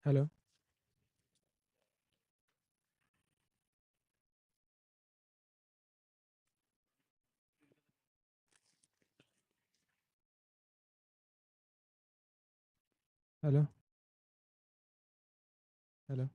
Hello. Hello. Hello.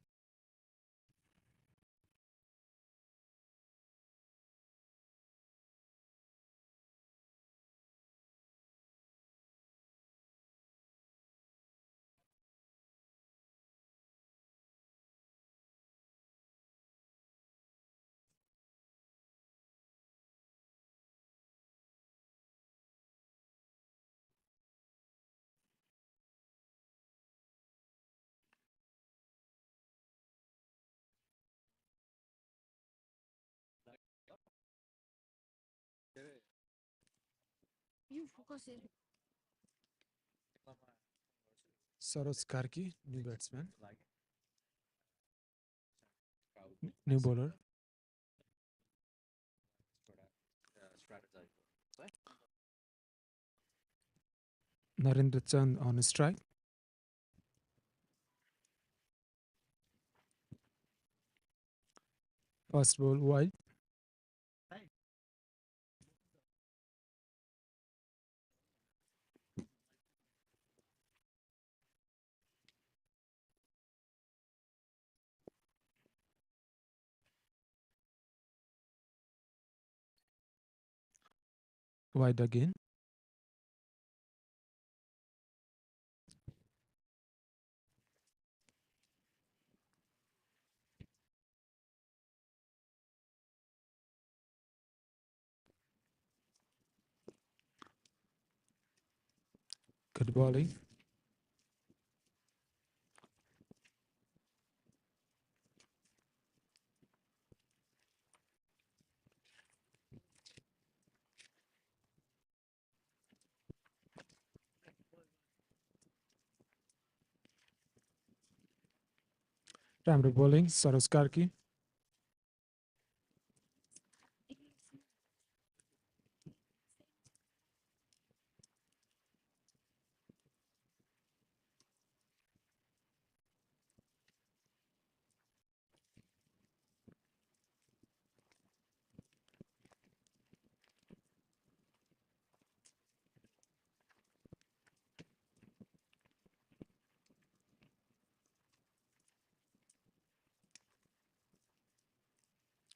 You focus it. Saros Karki, new batsman. New bowler. Narendra Chand on strike. First ball wide. Wide again. Good bowling. राम्रो bowling. Saros Karki.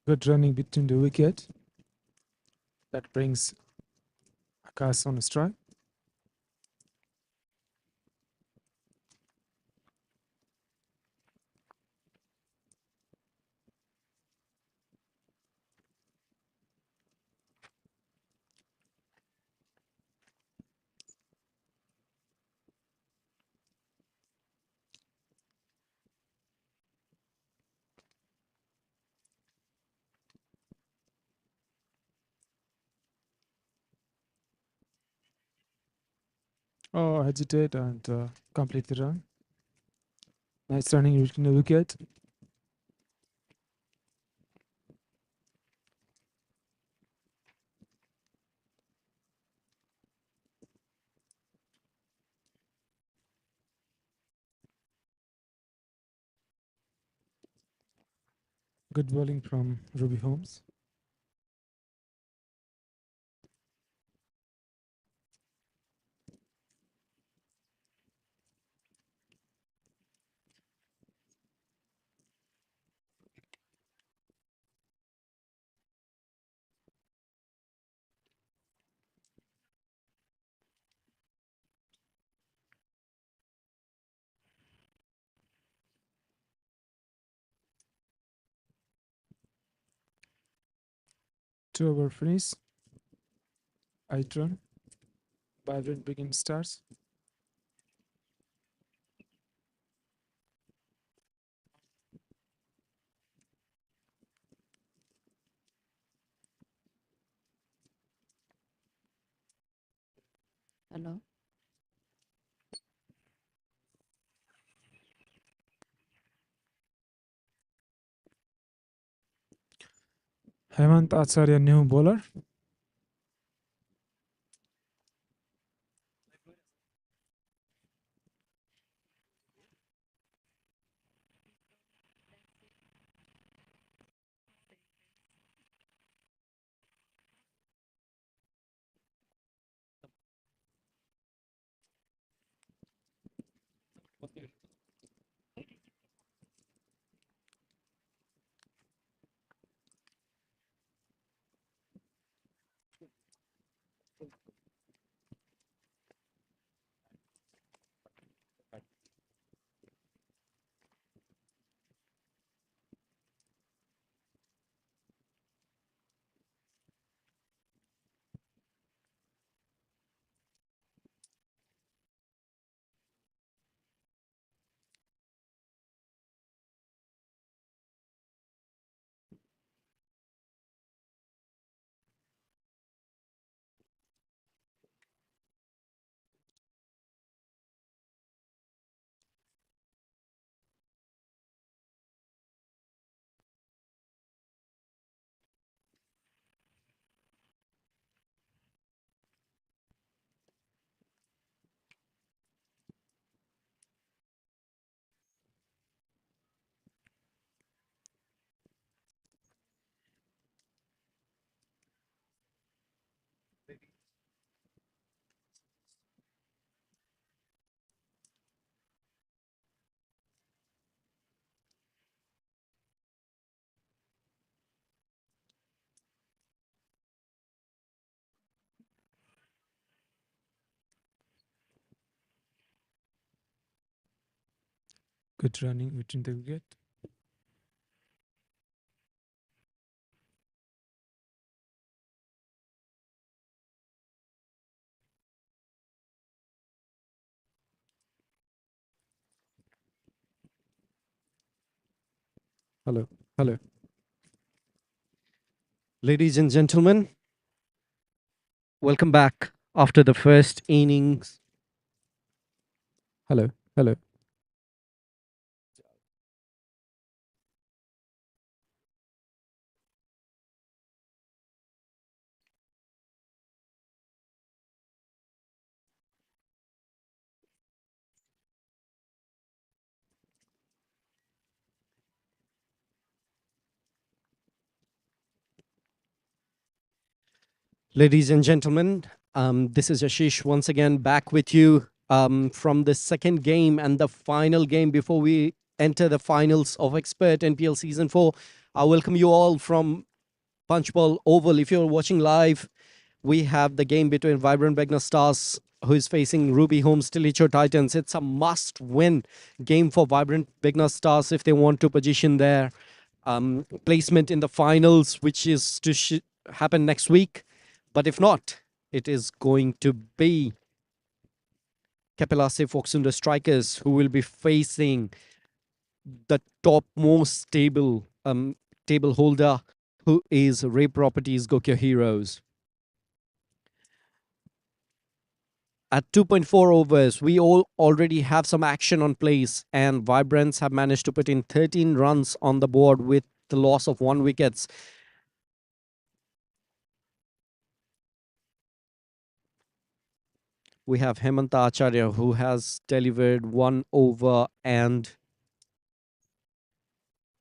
Good running between the wicket. That brings Akash on strike. Oh, hesitate and complete the run. Nice running between the wicket. Good bowling from Ruby Holmes. Two over finish. 8 run. Vibrant begin starts. Hello. Hemant Acharya, new bowler. Good running within the wicket. Hello. Hello. Ladies and gentlemen, welcome back after the first innings. Hello. Hello. Ladies and gentlemen, this is Ashish once again back with you from the second game and the final game before we enter the finals of Expert NPL Season 4. I welcome you all from Punchball Oval. If you're watching live, we have the game between Vibrant BEGNAS Stars, who is facing Ruby Homes TILICHO Titans. It's a must-win game for Vibrant BEGNAS Stars if they want to position their placement in the finals, which is to happen next week. But if not, it is going to be CAPELLA PHOKSUNDO strikers who will be facing the topmost table holder, who is Ray Properties GOKYO Heroes. At 2.4 overs, we all already have some action on place, and Vibrants have managed to put in 13 runs on the board with the loss of 1 wicket. We have Hemanta Acharya, who has delivered 1 over, and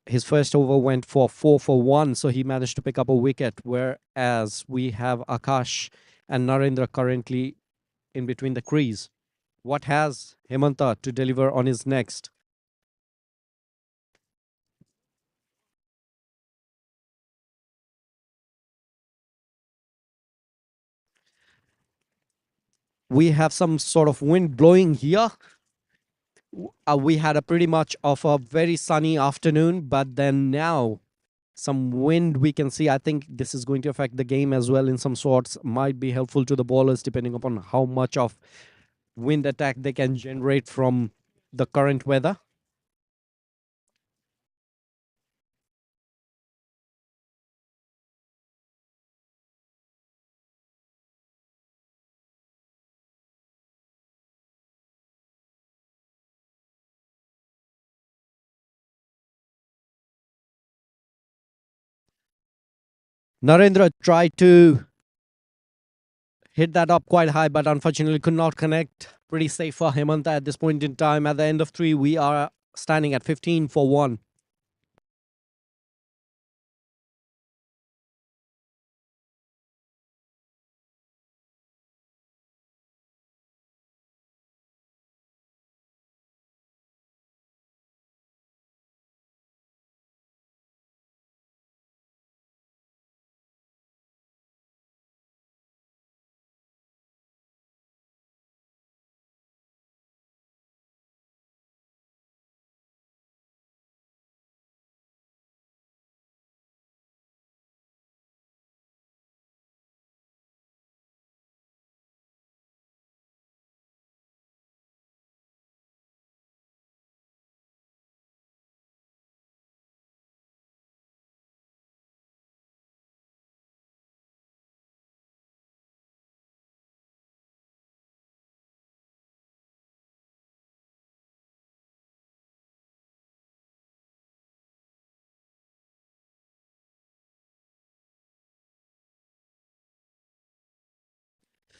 his first over went for 4 for 1, so he managed to pick up a wicket, whereas we have Akash and Narendra currently in between the crease. What has Hemanta to deliver on his next? We have some sort of wind blowing here. We had a pretty much of a very sunny afternoon, but then now some wind we can see. I think this is going to affect the game as well in some sorts. Might be helpful to the bowlers depending upon how much of wind attack they can generate from the current weather. Narendra tried to hit that up quite high, but unfortunately could not connect. Pretty safe for Hemanta at this point in time. At the end of 3, we are standing at 15 for 1.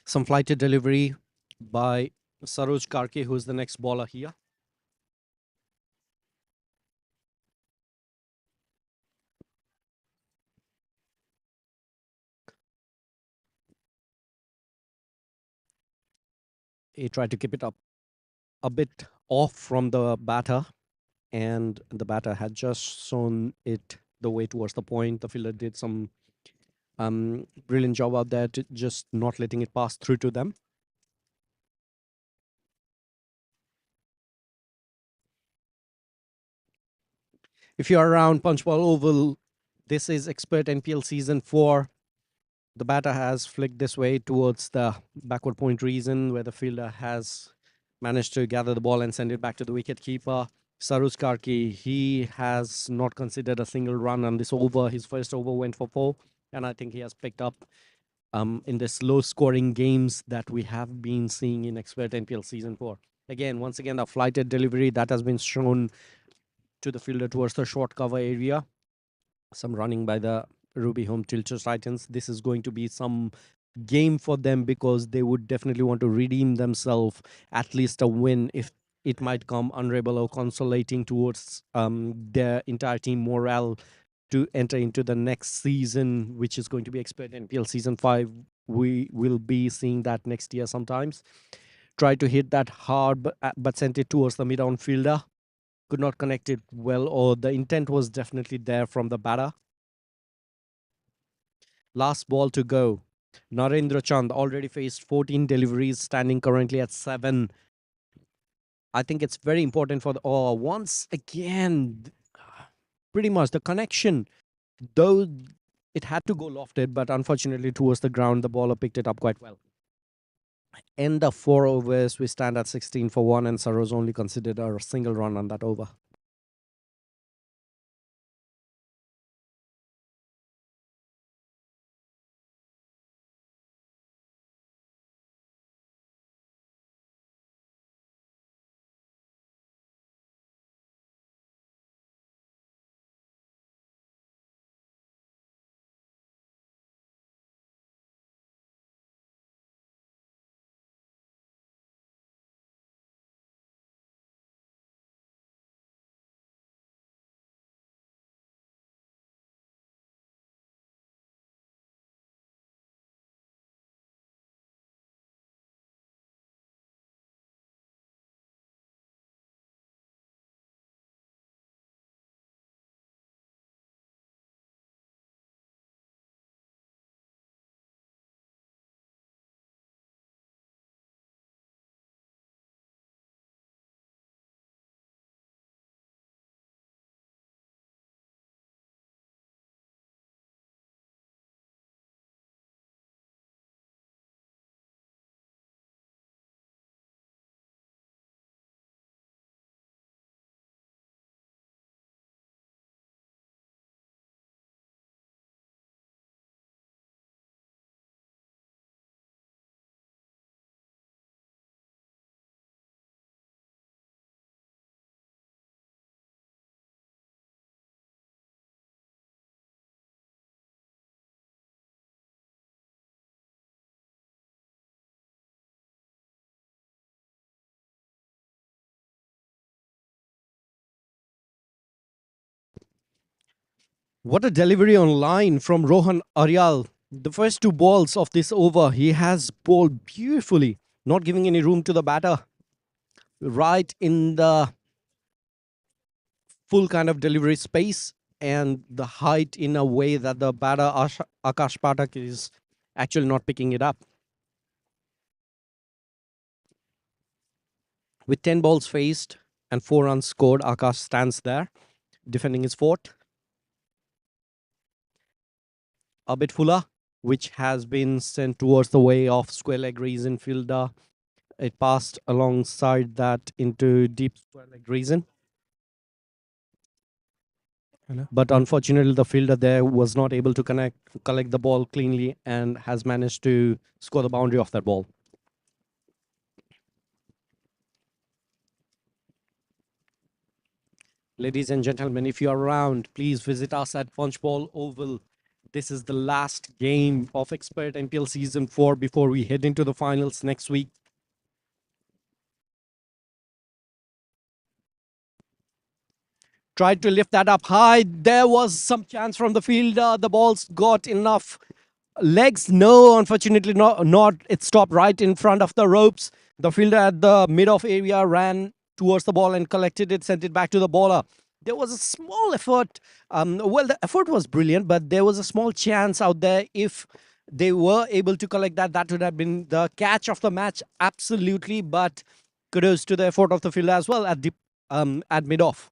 Some flighted delivery by Saroj Karke, who's the next bowler here. He tried to keep it up a bit off from the batter, and the batter had just shown it the way towards the point. The fielder did some brilliant job out there, to just not letting it pass through to them. If you're around Punchbowl Oval, this is Expert NPL Season 4. The batter has flicked this way towards the backward point region, where the fielder has managed to gather the ball and send it back to the wicket keeper. Saroj Karki, he has not considered a single run on this over. His first over went for 4, and I think he has picked up in this low-scoring games that we have been seeing in Expert NPL Season 4. Again, once again, a flighted delivery that has been shown to the fielder towards the short cover area. Some running by the Ruby Home TILICHO Titans. This is going to be some game for them, because they would definitely want to redeem themselves, at least a win, if it might come unravel or consolating towards their entire team morale to enter into the next season, which is going to be Expert NPL Season 5. We will be seeing that next year sometimes. Tried to hit that hard, but sent it towards the mid-on fielder. Could not connect it well, or the intent was definitely there from the batter. Last ball to go. Narendra Chand already faced 14 deliveries, standing currently at 7. I think it's very important for the once again, pretty much the connection, though it had to go lofted, but unfortunately towards the ground, the bowler picked it up quite well. End of 4 overs, we stand at 16 for 1, and Saroj only considered a single run on that over. What a delivery on line from Rohan Aryal. The first 2 balls of this over, he has bowled beautifully, not giving any room to the batter. Right in the full kind of delivery space, and the height in a way that the batter Akash Patak is actually not picking it up. With 10 balls faced and 4 runs scored, Akash stands there, defending his fort. A bit fuller, which has been sent towards the way of square leg reason fielder. It passed alongside that into deep square leg reason. Hello. But unfortunately, the fielder there was not able to collect the ball cleanly, and has managed to score the boundary of that ball. Ladies and gentlemen, if you are around, please visit us at Punchbowl Oval. This is the last game of Expert NPL Season 4 before we head into the finals next week. Tried to lift that up high. There was some chance from the fielder. The ball's got enough legs. No, unfortunately not. It stopped right in front of the ropes. The fielder at the mid-off area ran towards the ball and collected it, sent it back to the bowler. There was a small effort. Well, the effort was brilliant, but there was a small chance out there. If they were able to collect that, that would have been the catch of the match, absolutely. But kudos to the effort of the fielder as well at mid-off.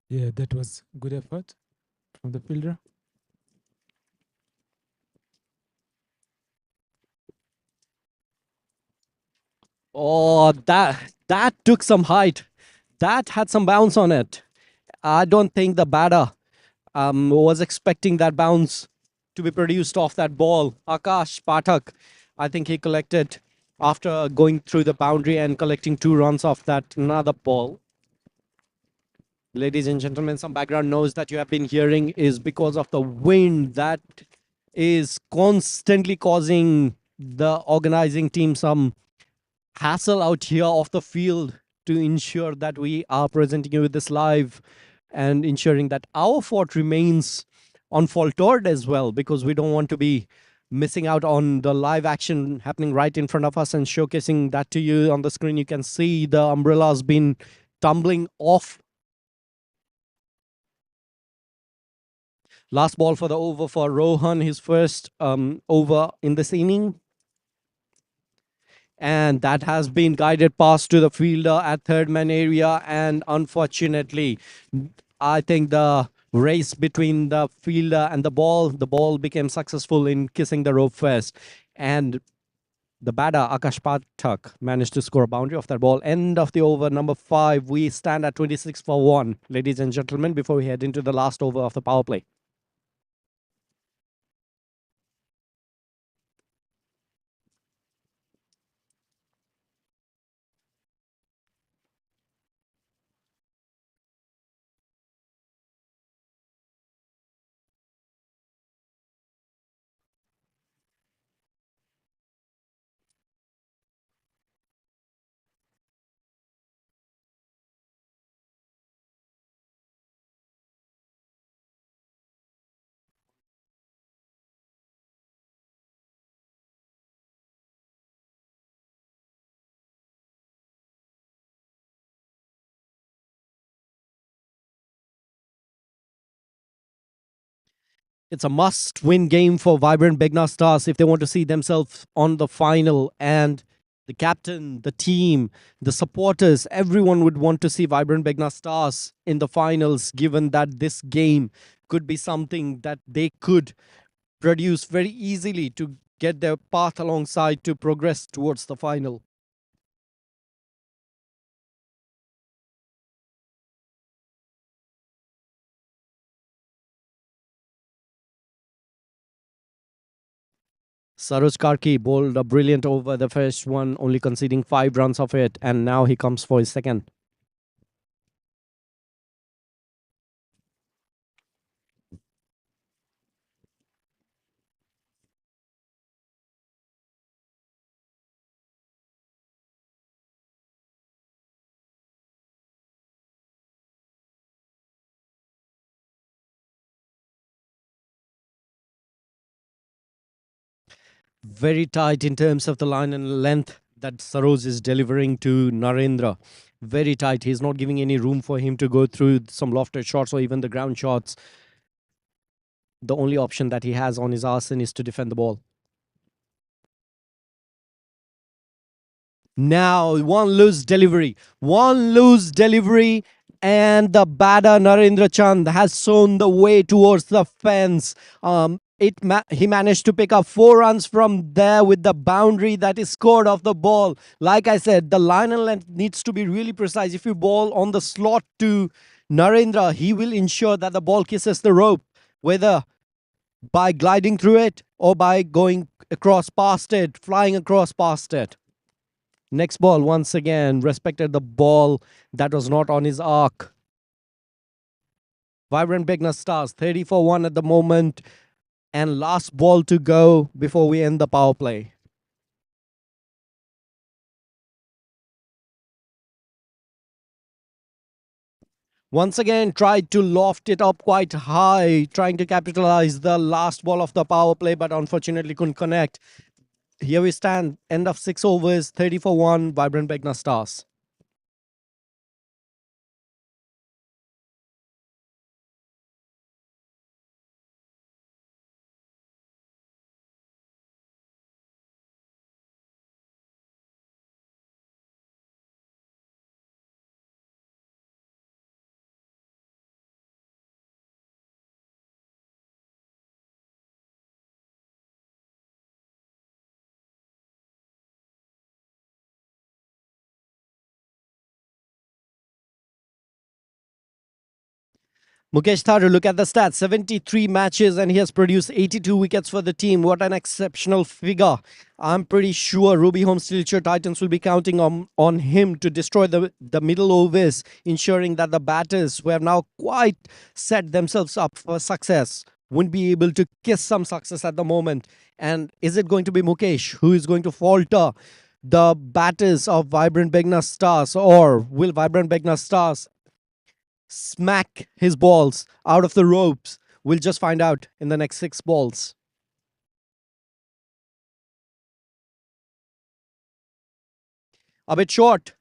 Yeah, that was good effort from the fielder. Oh, that took some height. That had some bounce on it. I don't think the batter was expecting that bounce to be produced off that ball. Akash Pathak, I think he collected after going through the boundary and collecting 2 runs off that another ball. Ladies and gentlemen, some background noise that you have been hearing is because of the wind that is constantly causing the organizing team some hassle out here off the field to ensure that we are presenting you with this live and ensuring that our fort remains unfaltered as well, because we don't want to be missing out on the live action happening right in front of us and showcasing that to you on the screen. You can see the umbrellas been tumbling off. Last ball for the over for Rohan, his first over in this inning. And that has been guided past to the fielder at third man area. And unfortunately, I think the race between the fielder and the ball became successful in kissing the rope first. And the batter, Akash Pathak, managed to score a boundary off that ball. End of the over, number 5. We stand at 26 for 1, ladies and gentlemen, before we head into the last over of the power play. It's a must-win game for Vibrant BEGNAS Stars if they want to see themselves on the final. And the captain, the team, the supporters, everyone would want to see Vibrant BEGNAS Stars in the finals, given that this game could be something that they could produce very easily to get their path alongside to progress towards the final. Saroj Karki bowled a brilliant over the first one, only conceding 5 runs of it, and now he comes for his second. Very tight in terms of the line and length that Saroj is delivering to Narendra. Very tight. He's not giving any room for him to go through some lofted shots or even the ground shots. The only option that he has on his arsenal is to defend the ball. Now, one loose delivery. And the batter Narendra Chand has shown the way towards the fence. He managed to pick up 4 runs from there with the boundary that is scored off the ball. Like I said, the line and length needs to be really precise. If you ball on the slot to Narendra, he will ensure that the ball kisses the rope, whether by gliding through it or by going across past it, flying across past it. Next ball, once again, respected the ball that was not on his arc. Vibrant Begnas Stars, 30-1 at the moment. And last ball to go before we end the power play. Once again, tried to loft it up quite high, trying to capitalize the last ball of the power play, but unfortunately couldn't connect. Here we stand, end of 6 overs, 30-1, Vibrant Begnas Stars. Mukesh Tharu, look at the stats. 73 matches and he has produced 82 wickets for the team. What an exceptional figure. I'm pretty sure Ruby Holmes TILICHO Titans will be counting on him to destroy the middle overs, ensuring that the batters who have now quite set themselves up for success won't be able to kiss some success at the moment. And is it going to be Mukesh who is going to falter the batters of Vibrant Begnas Stars, or will Vibrant Begnas Stars smack his balls out of the ropes? We'll just find out in the next 6 balls. A bit short.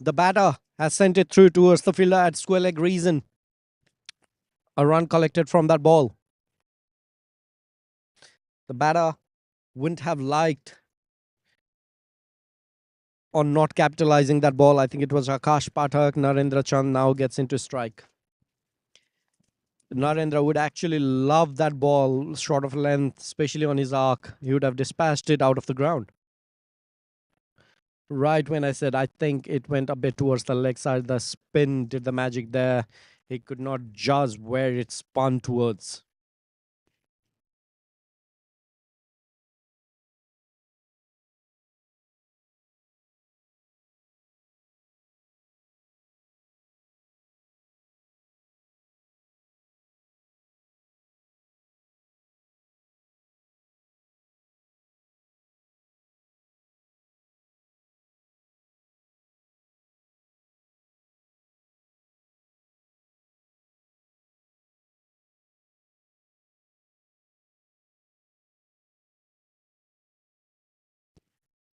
The batter has sent it through towards the fielder at square leg reason. A run collected from that ball. The batter wouldn't have liked on not capitalizing that ball. I think it was Akash Pathak. Narendra Chand now gets into strike. Narendra would actually love that ball short of length, especially on his arc. He would have dispatched it out of the ground. Right when I said I think it went a bit towards the leg side, the spin did the magic there. He could not judge where it spun towards.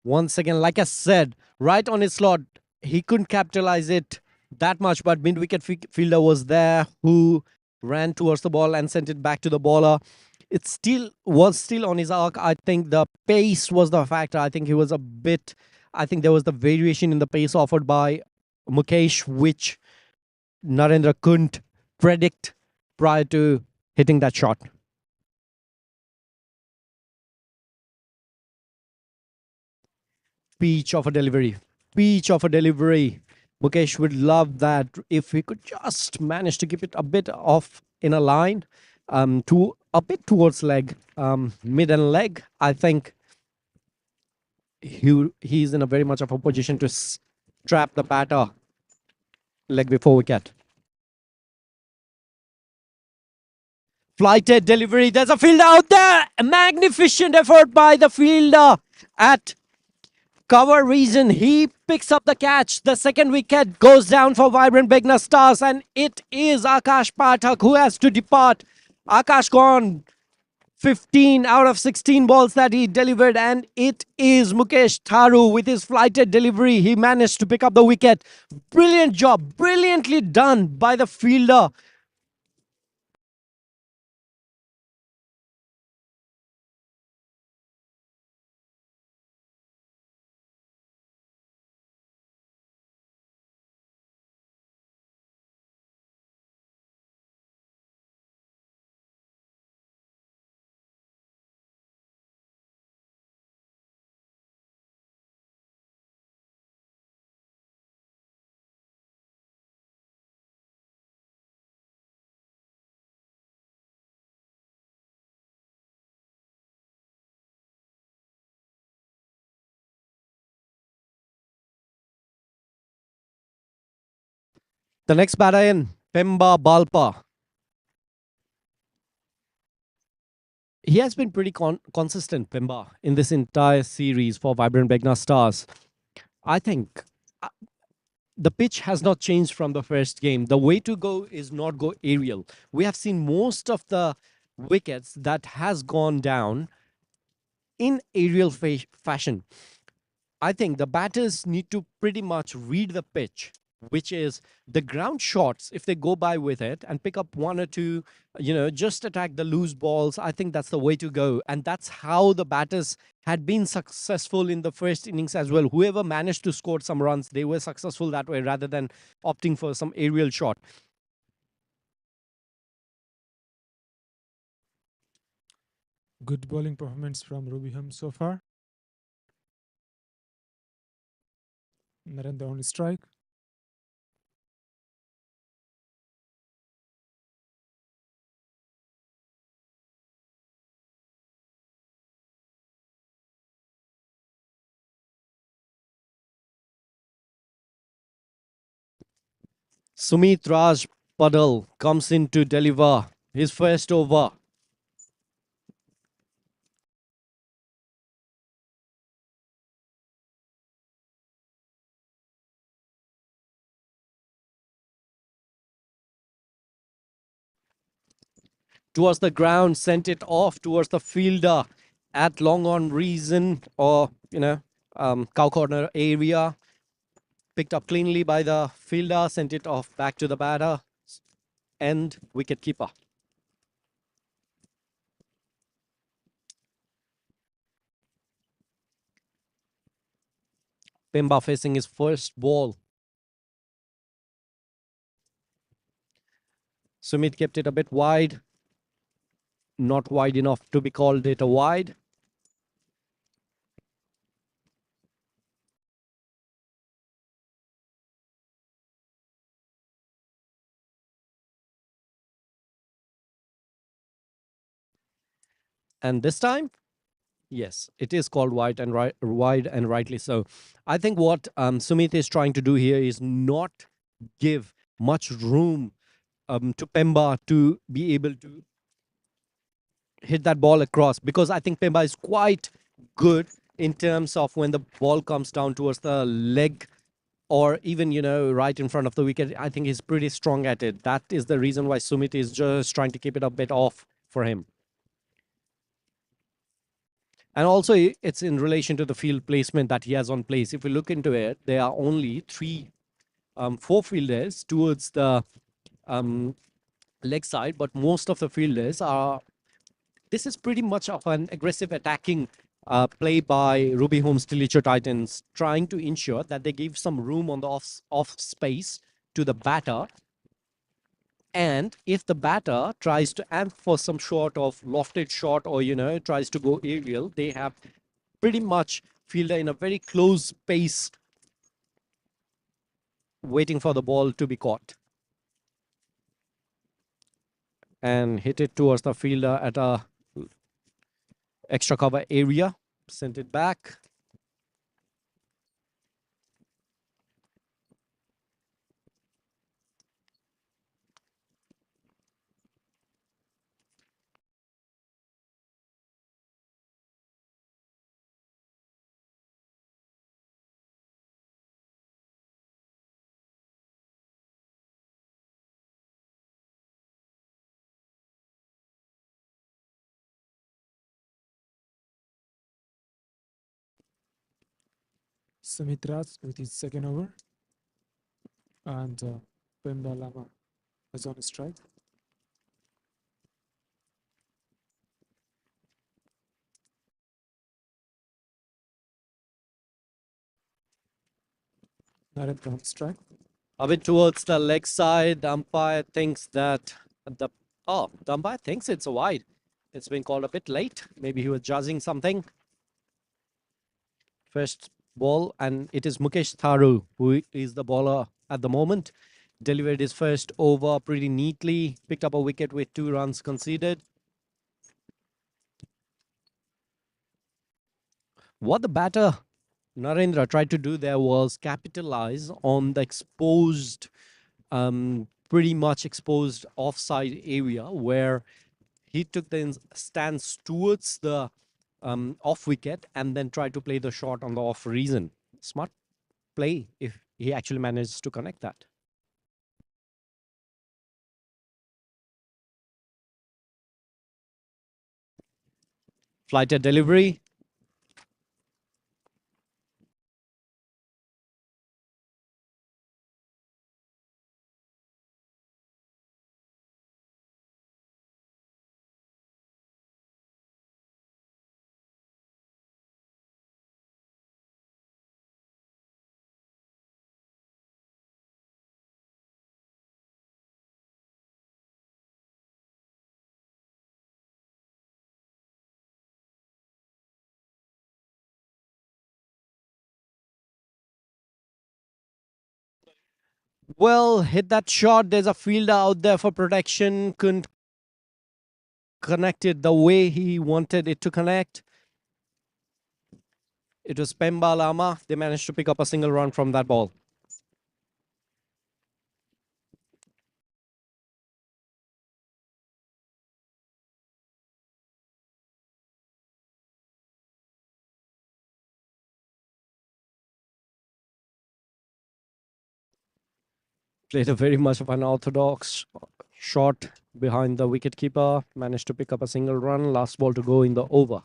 Once again, like I said, right on his slot, he couldn't capitalize it that much, but mid wicket fielder was there who ran towards the ball and sent it back to the bowler. It still was still on his arc. I think the pace was the factor. I think he was a bit. I think there was the variation in the pace offered by Mukesh, which Narendra couldn't predict prior to hitting that shot. Peach of a delivery. Peach of a delivery. Mukesh would love that if he could just manage to keep it a bit off in a line, to a bit towards leg, mid and leg. I think he's in a very much of a position to trap the batter leg before wicket. Flighted delivery. There's a fielder out there. A magnificent effort by the fielder at cover reason. He picks up the catch. The second wicket goes down for Vibrant Begnas Stars, and it is Akash Pathak who has to depart. Akash gone 15 out of 16 balls that he delivered, and it is Mukesh Tharu with his flighted delivery. He managed to pick up the wicket. Brilliant job, brilliantly done by the fielder. The next batter in, Pemba Balpa. he has been pretty consistent, Pimba, in this entire series for Vibrant BEGNAS Stars. I think uh, the pitch has not changed from the first game. The way to go is not go aerial. We have seen most of the wickets that has gone down in aerial fashion. I think the batters need to pretty much read the pitch, which is the ground shots. If they go by with it and pick up one or two, just attack the loose balls, I think that's the way to go. And that's how the batters had been successful in the first innings as well. Whoever managed to score some runs, they were successful that way rather than opting for some aerial shot. Good bowling performance from Rubiham so far. Narendra on strike. Sumit Raj Padal comes in to deliver his first over. Towards the ground, sent it off towards the fielder at long on reason or, cow corner area. Picked up cleanly by the fielder, sent it off back to the batter and wicket keeper. Pimba facing his first ball. Sumit kept it a bit wide. Not wide enough to be called it a wide. And this time, yes, it is called wide and wide and rightly so. I think what Sumit is trying to do here is not give much room to Pemba to be able to hit that ball across, because I think Pemba is quite good in terms of when the ball comes down towards the leg or even, right in front of the wicket. I think he's pretty strong at it. That is the reason why Sumit is just trying to keep it a bit off for him. And also, it's in relation to the field placement that he has on place. If we look into it, there are only four fielders towards the leg side, but most of the fielders are. This is pretty much of an aggressive attacking play by Ruby Holmes TILICHO Titans, trying to ensure that they give some room on the off space to the batter. And if the batter tries to amp for some sort of lofted shot or, tries to go aerial, they have pretty much fielder in a very close space waiting for the ball to be caught. And hit it towards the fielder at a extra cover area. Sent it back. Sumit Raj with his second over. And Pemba Lama is on strike. Narendra on strike. A bit towards the leg side. The umpire thinks that the umpire thinks it's a wide. It's been called a bit late. Maybe he was judging something. First ball, and it is Mukesh Tharu who is the bowler at the moment. Delivered his first over pretty neatly. Picked up a wicket with 2 runs conceded. What the batter Narendra tried to do there was capitalize on the exposed, pretty much exposed offside area where he took the stance towards the off wicket and then tried to play the shot on the off reason. Smart play if he actually managed to connect that. Flighted delivery. Well, hit that shot. There's a fielder out there for protection. Couldn't connect it the way he wanted it to connect. It was Pemba Lama. They managed to pick up a single run from that ball. Played a very much of an orthodox shot behind the wicketkeeper. Managed to pick up a single run. Last ball to go in the over.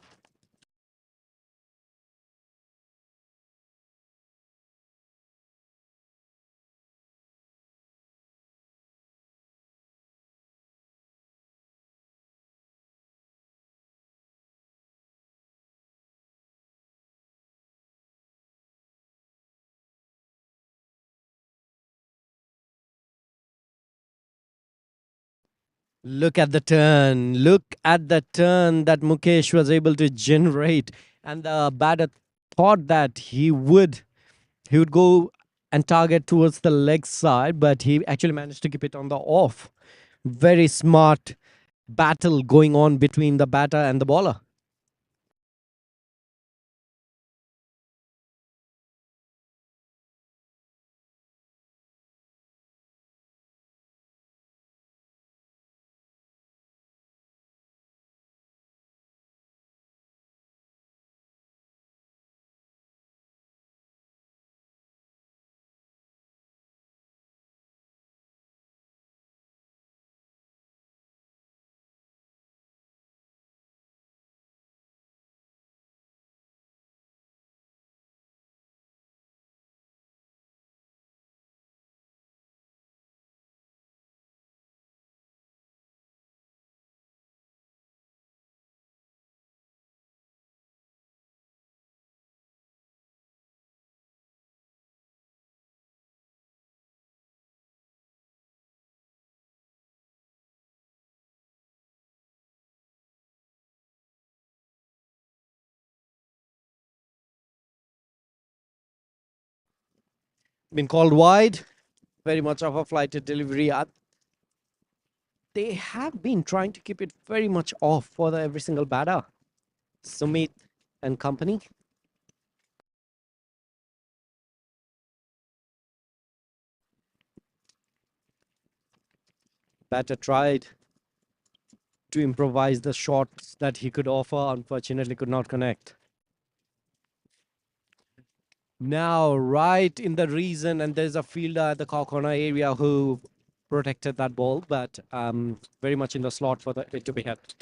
Look at the turn. Look at the turn that Mukesh was able to generate. And the batter thought that he would go and target towards the leg side, but he actually managed to keep it on the off. Very smart battle going on between the batter and the bowler. Been called wide. Very much of a flighted delivery. They have been trying to keep it very much off for every single batter. Sumit and company. Batter tried to improvise the shots that he could offer. Unfortunately, could not connect. Now, right in the reason, and there's a fielder at the corner area who protected that ball, but very much in the slot for it to be hit.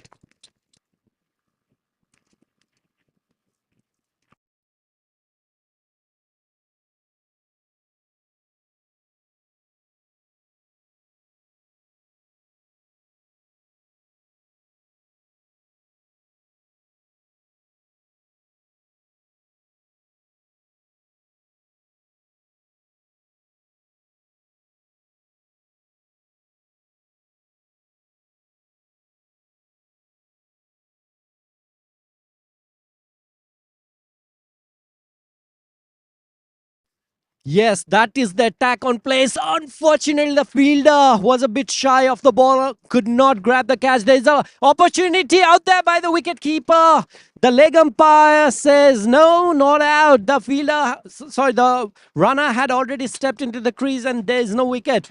Yes, that is the attack on place. Unfortunately, the fielder was a bit shy of the ball, could not grab the catch. There's an opportunity out there by the wicket keeper. The leg umpire says no, not out. The the runner had already stepped into the crease and there's no wicket.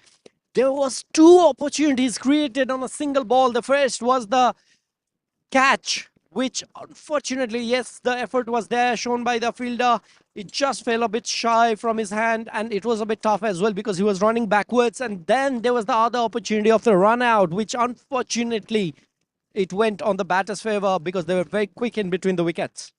There was two opportunities created on a single ball. The first was the catch, which unfortunately, yes, the effort was there shown by the fielder. It just fell a bit shy from his hand, and it was a bit tough as well because he was running backwards. And then there was the other opportunity of the run out, which unfortunately it went on the batter's favor because they were very quick in between the wickets.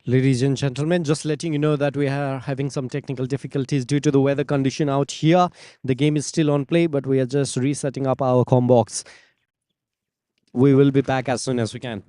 Ladies and gentlemen, just letting you know that we are having some technical difficulties due to the weather condition out here. The game is still on play, but we are just resetting up our com box. We will be back as soon as we can.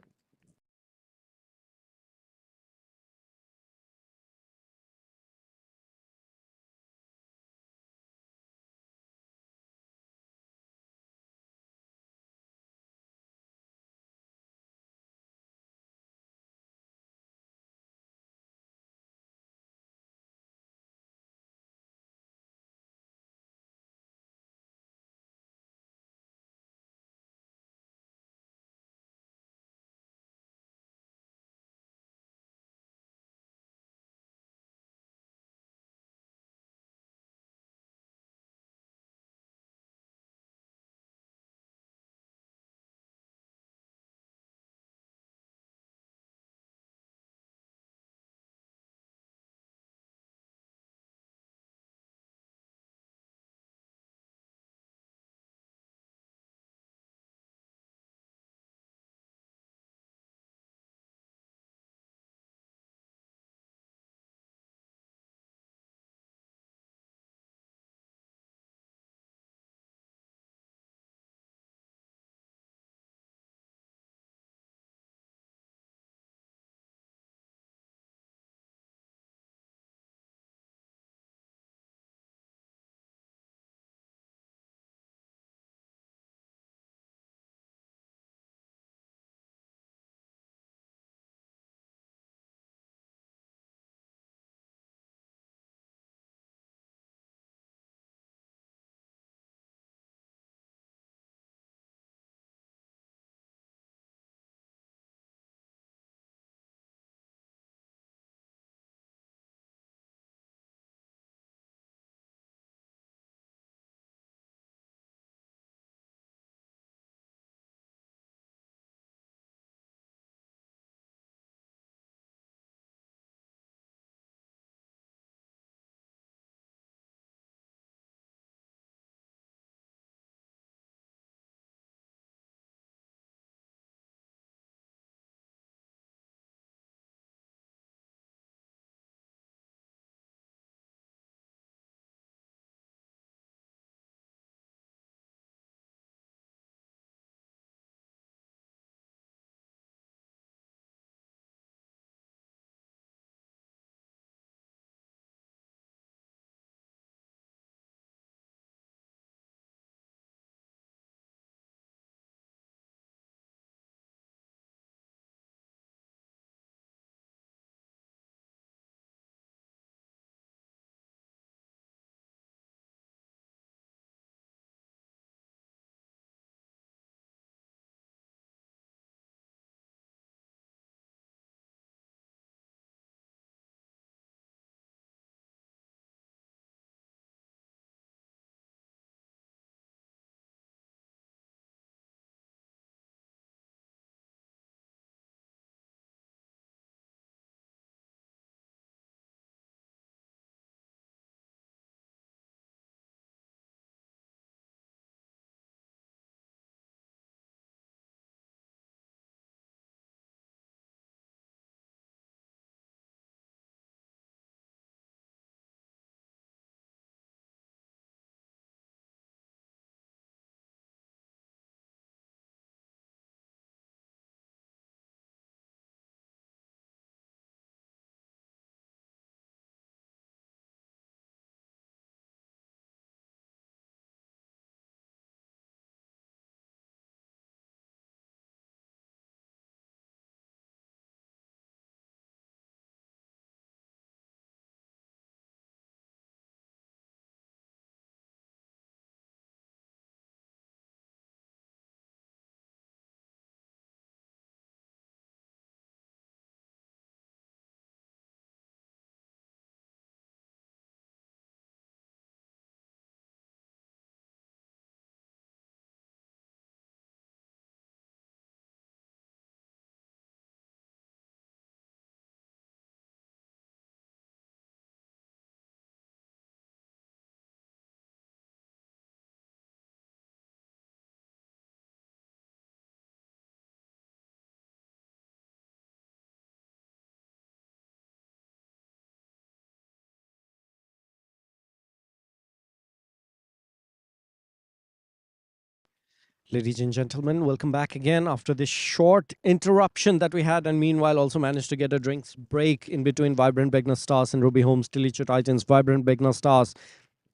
Ladies and gentlemen, welcome back again after this short interruption that we had, and meanwhile also managed to get a drinks break in between Vibrant BEGNAS Stars and Ruby Homes TILICHO Titans. Vibrant BEGNAS Stars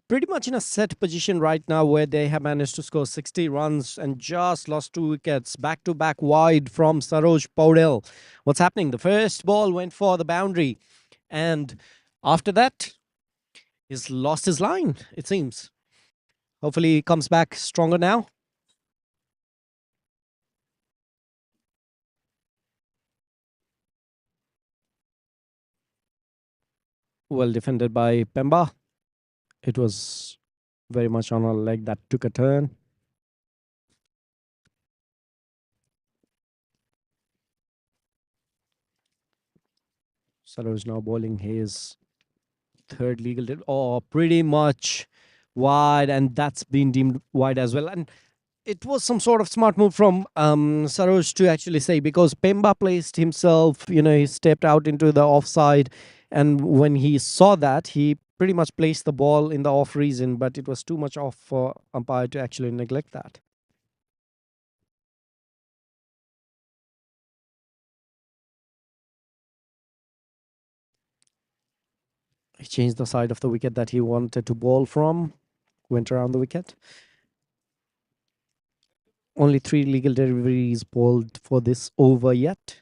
pretty much in a set position right now where they have managed to score 60 runs and just lost 2 wickets back to back wide from Saroj Paudel. What's happening? The first ball went for the boundary, and after that, he's lost his line, it seems. Hopefully, he comes back stronger now. Well defended by Pemba. It was very much on a leg that took a turn. Saroj now bowling his third legal hit. Oh, pretty much wide, and that's been deemed wide as well. And it was some sort of smart move from Saroj to actually say, because Pemba placed himself, he stepped out into the offside, and when he saw that, he pretty much placed the ball in the off region, but it was too much off for umpire to actually neglect that. He changed the side of the wicket that he wanted to bowl from, went around the wicket. Only 3 legal deliveries bowled for this over yet.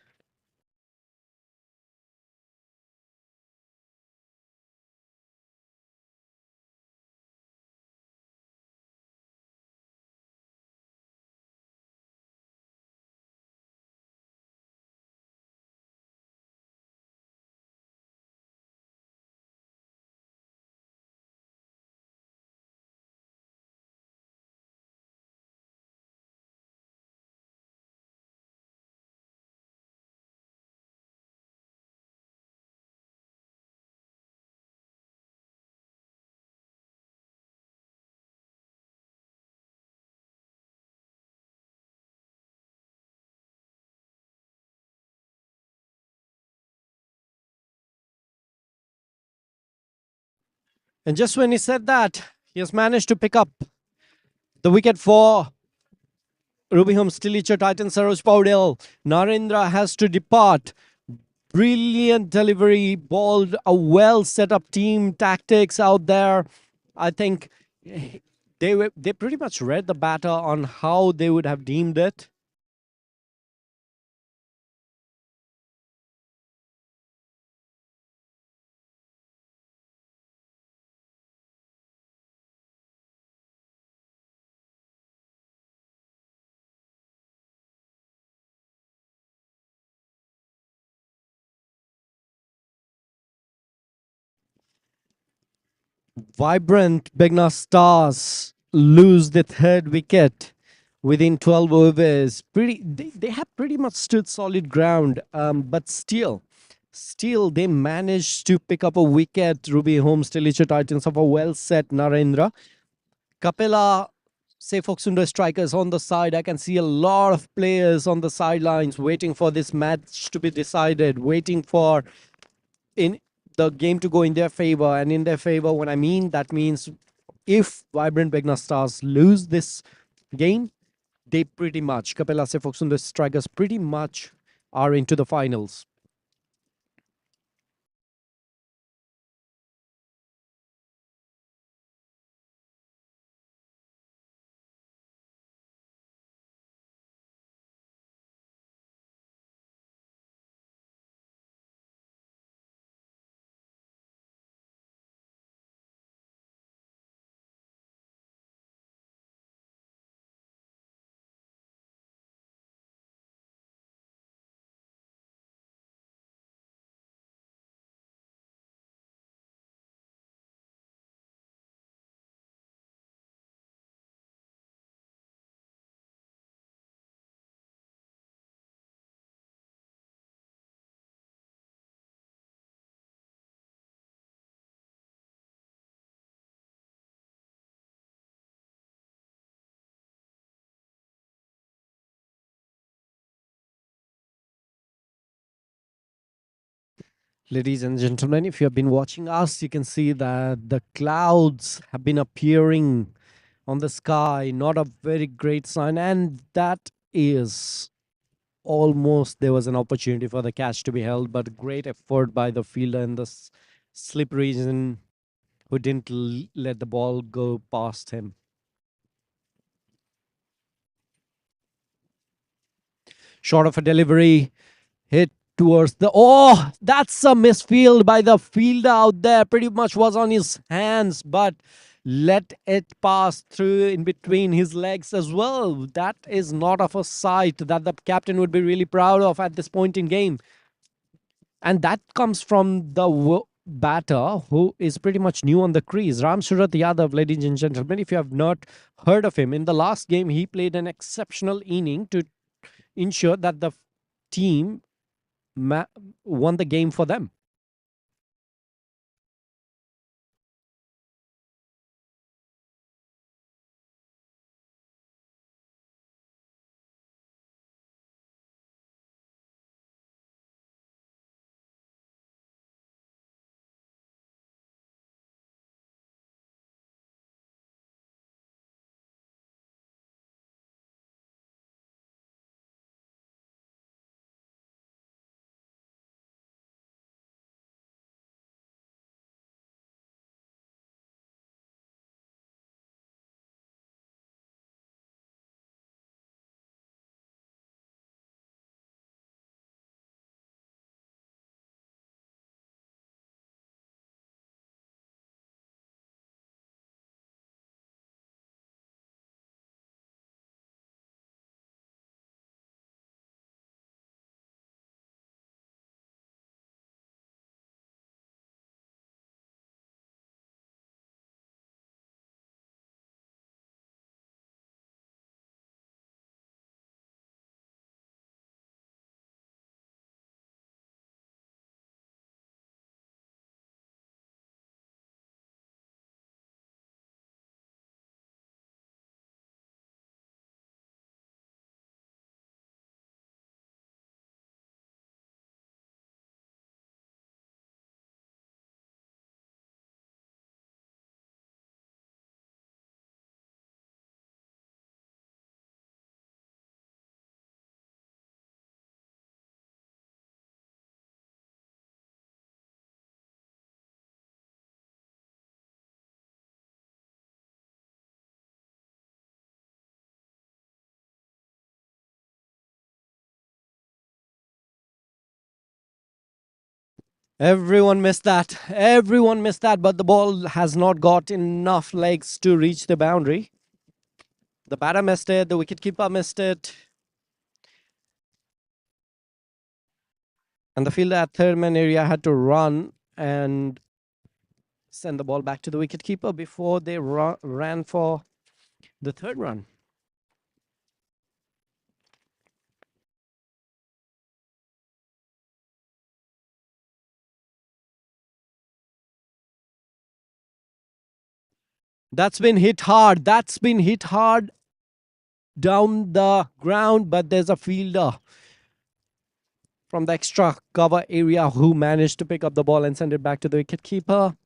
And just when he said that, he has managed to pick up the wicket for Ruby Homes Tilicho Titan Saroj Paudel. Narendra has to depart. Brilliant delivery, bowled a well set up team tactics out there. I think they pretty much read the batter on how they would have deemed it. Vibrant Begna Stars lose the third wicket within 12 overs. They have pretty much stood solid ground, but still they managed to pick up a wicket. Ruby Homes Tilicho Titans of a well set Narendra. CAPELLA, say PHOKSUNDO strikers on the side. I can see a lot of players on the sidelines waiting for this match to be decided, waiting for in the game to go in their favor. And in their favor, when I mean that means if Vibrant Begna Stars lose this game, they pretty much, CAPELLA, say PHOKSUNDO strikers pretty much are into the finals. Ladies and gentlemen, if you have been watching us, you can see that the clouds have been appearing on the sky. Not a very great sign. And that is almost there was an opportunity for the catch to be held, but great effort by the fielder in the slip region who didn't let the ball go past him. Short of a delivery, hit towards the. Oh, that's a misfield by the fielder out there. Pretty much was on his hands, but let it pass through in between his legs as well. That is not of a sight that the captain would be really proud of at this point in game. And that comes from the batter who is pretty much new on the crease. Ram Surat Yadav, ladies and gentlemen, if you have not heard of him, in the last game he played an exceptional inning to ensure that the team won the game for them. Everyone missed that. Everyone missed that, but the ball has not got enough legs to reach the boundary. The batter missed it, the wicketkeeper missed it. And the fielder at third man area had to run and send the ball back to the wicketkeeper before they ran for the third run. That's been hit hard. That's been hit hard down the ground, but there's a fielder from the extra cover area who managed to pick up the ball and send it back to the wicketkeeper.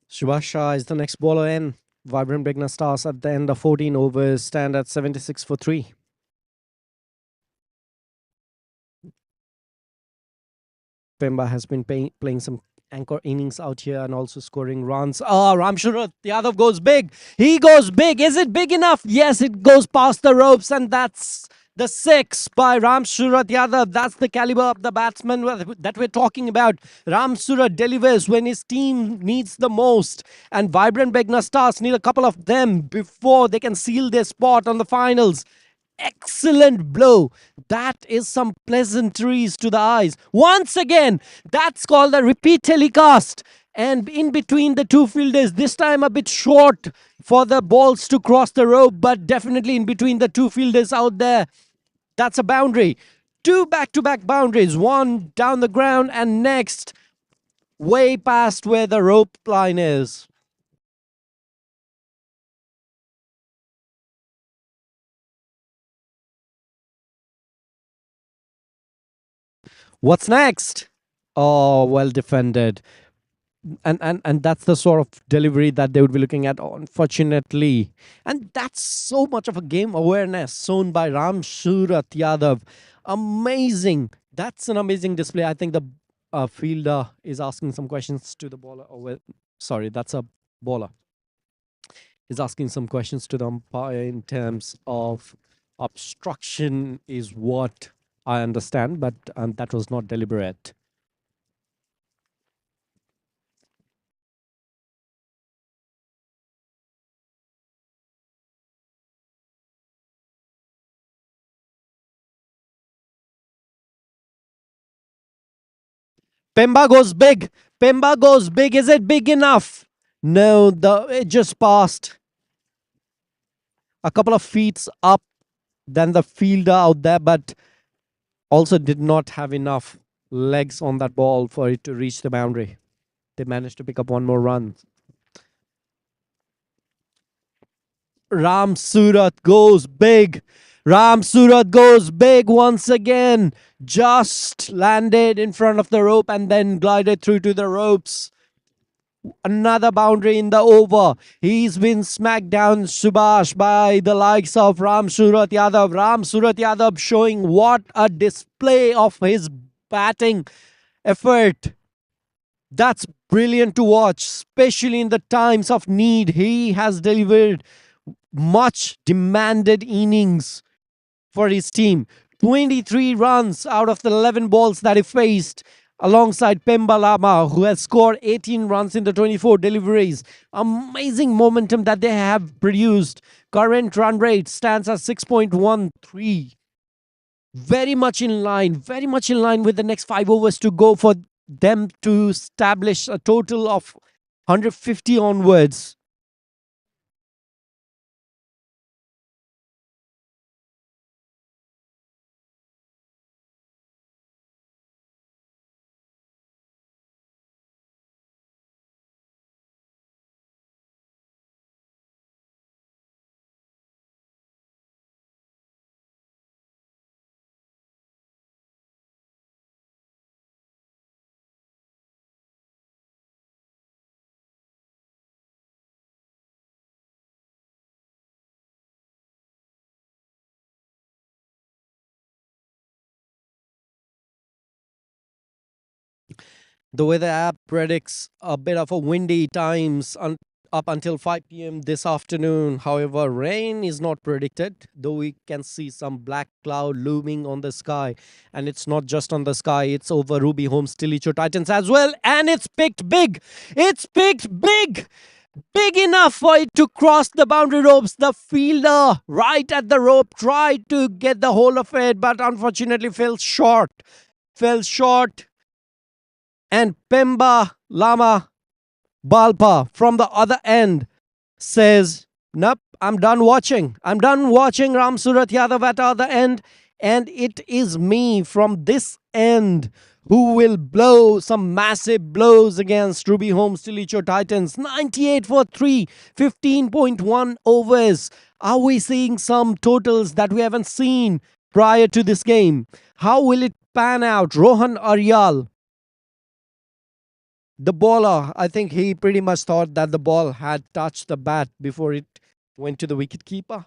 Subhash Shah is the next bowler in. Vibrant Begna Stars at the end of 14 overs stand at 76 for 3. Pemba has been playing some anchor innings out here and also scoring runs. Ramcharan Yadav goes big. He goes big. Is it big enough? Yes, it goes past the ropes, and that's the 6 by Ramcharan Yadav. That's the caliber of the batsman that we're talking about. Ramcharan delivers when his team needs the most, and Vibrant Begna Stars need a couple of them before they can seal their spot on the finals. Excellent blow. That is some pleasantries to the eyes. Once again, that's called a repeat telecast. And in between the two fielders, this time a bit short for the balls to cross the rope, but definitely in between the two fielders out there. That's a boundary. Two back-to-back boundaries. One down the ground and next way past where the rope line is. What's next? Oh, well defended. And that's the sort of delivery that they would be looking at, unfortunately. And that's so much of a game awareness shown by Ram Surat Yadav. Amazing. That's an amazing display. I think the fielder is asking some questions to the bowler. Sorry, that's a bowler. Is asking some questions to the umpire in terms of obstruction, is what I understand, but that was not deliberate. Pemba goes big. Pemba goes big. Is it big enough? No, it just passed a couple of feet up than the fielder out there, but also did not have enough legs on that ball for it to reach the boundary. They managed to pick up one more run. Ram Surat goes big. Ram Surat goes big once again. Just landed in front of the rope and then glided through to the ropes. Another boundary in the over. He's been smacked down, Subhash, by the likes of Ram Surat Yadav. Ram Surat Yadav showing what a display of his batting effort. That's brilliant to watch, especially in the times of need. He has delivered much demanded innings for his team. 23 runs out of the 11 balls that he faced, alongside Pemba Lama, who has scored 18 runs in the 24 deliveries. Amazing momentum that they have produced. Current run rate stands at 6.13. Very much in line with the next 5 overs to go for them to establish a total of 150 onwards. The weather app predicts a bit of a windy times up until 5 p.m. this afternoon. However, rain is not predicted, though we can see some black cloud looming on the sky. And it's not just on the sky, it's over Ruby Homes Tilicho Titans as well. And it's picked big. It's picked big. Big enough for it to cross the boundary ropes. The fielder right at the rope tried to get the hold of it, but unfortunately fell short. Fell short. And Pemba Lama Balpa from the other end says, nope, I'm done watching. I'm done watching Ram Surat Yadav at the other end. And it is me from this end who will blow some massive blows against Ruby Homes Tilicho Titans. 98 for 3, 15.1 overs. Are we seeing some totals that we haven't seen prior to this game? How will it pan out? Rohan Aryal The bowler, I think he pretty much thought that the ball had touched the bat before it went to the wicket keeper.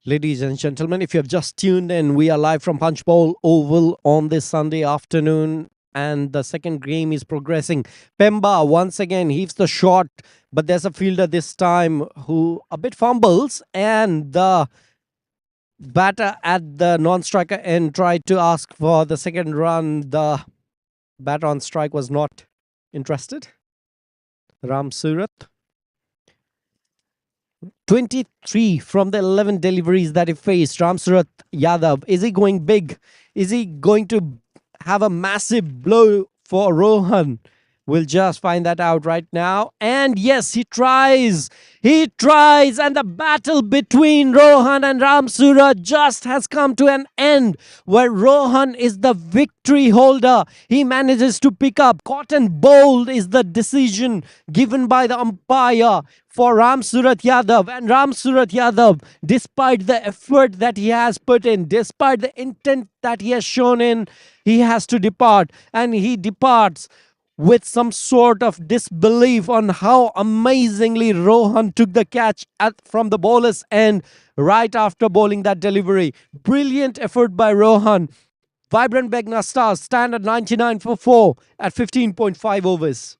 Ladies and gentlemen, if you have just tuned in, we are live from Punch Bowl Oval on this Sunday afternoon, and the second game is progressing. Pemba once again heaves the shot, but there's a fielder this time who a bit fumbles, and the batter at the non-striker end tried to ask for the second run. The batter on strike was not interested. Ram Surat. 23 from the 11 deliveries that he faced. Ramsurat Yadav, is he going big? Is he going to have a massive blow for Rohan? We'll just find that out right now. And yes, he tries. He tries. And the battle between Rohan and Ramsurat just has come to an end, where Rohan is the victory holder. He manages to pick up. Caught and bowled is the decision given by the umpire for Ramsurat Yadav. And Ramsurat Yadav, despite the effort that he has put in, despite the intent that he has shown in, he has to depart. And he departs with some sort of disbelief on how amazingly Rohan took the catch from the bowler's end right after bowling that delivery. Brilliant effort by Rohan. Vibrant BEGNAS stars stand at 99 for 4 at 15.5 overs.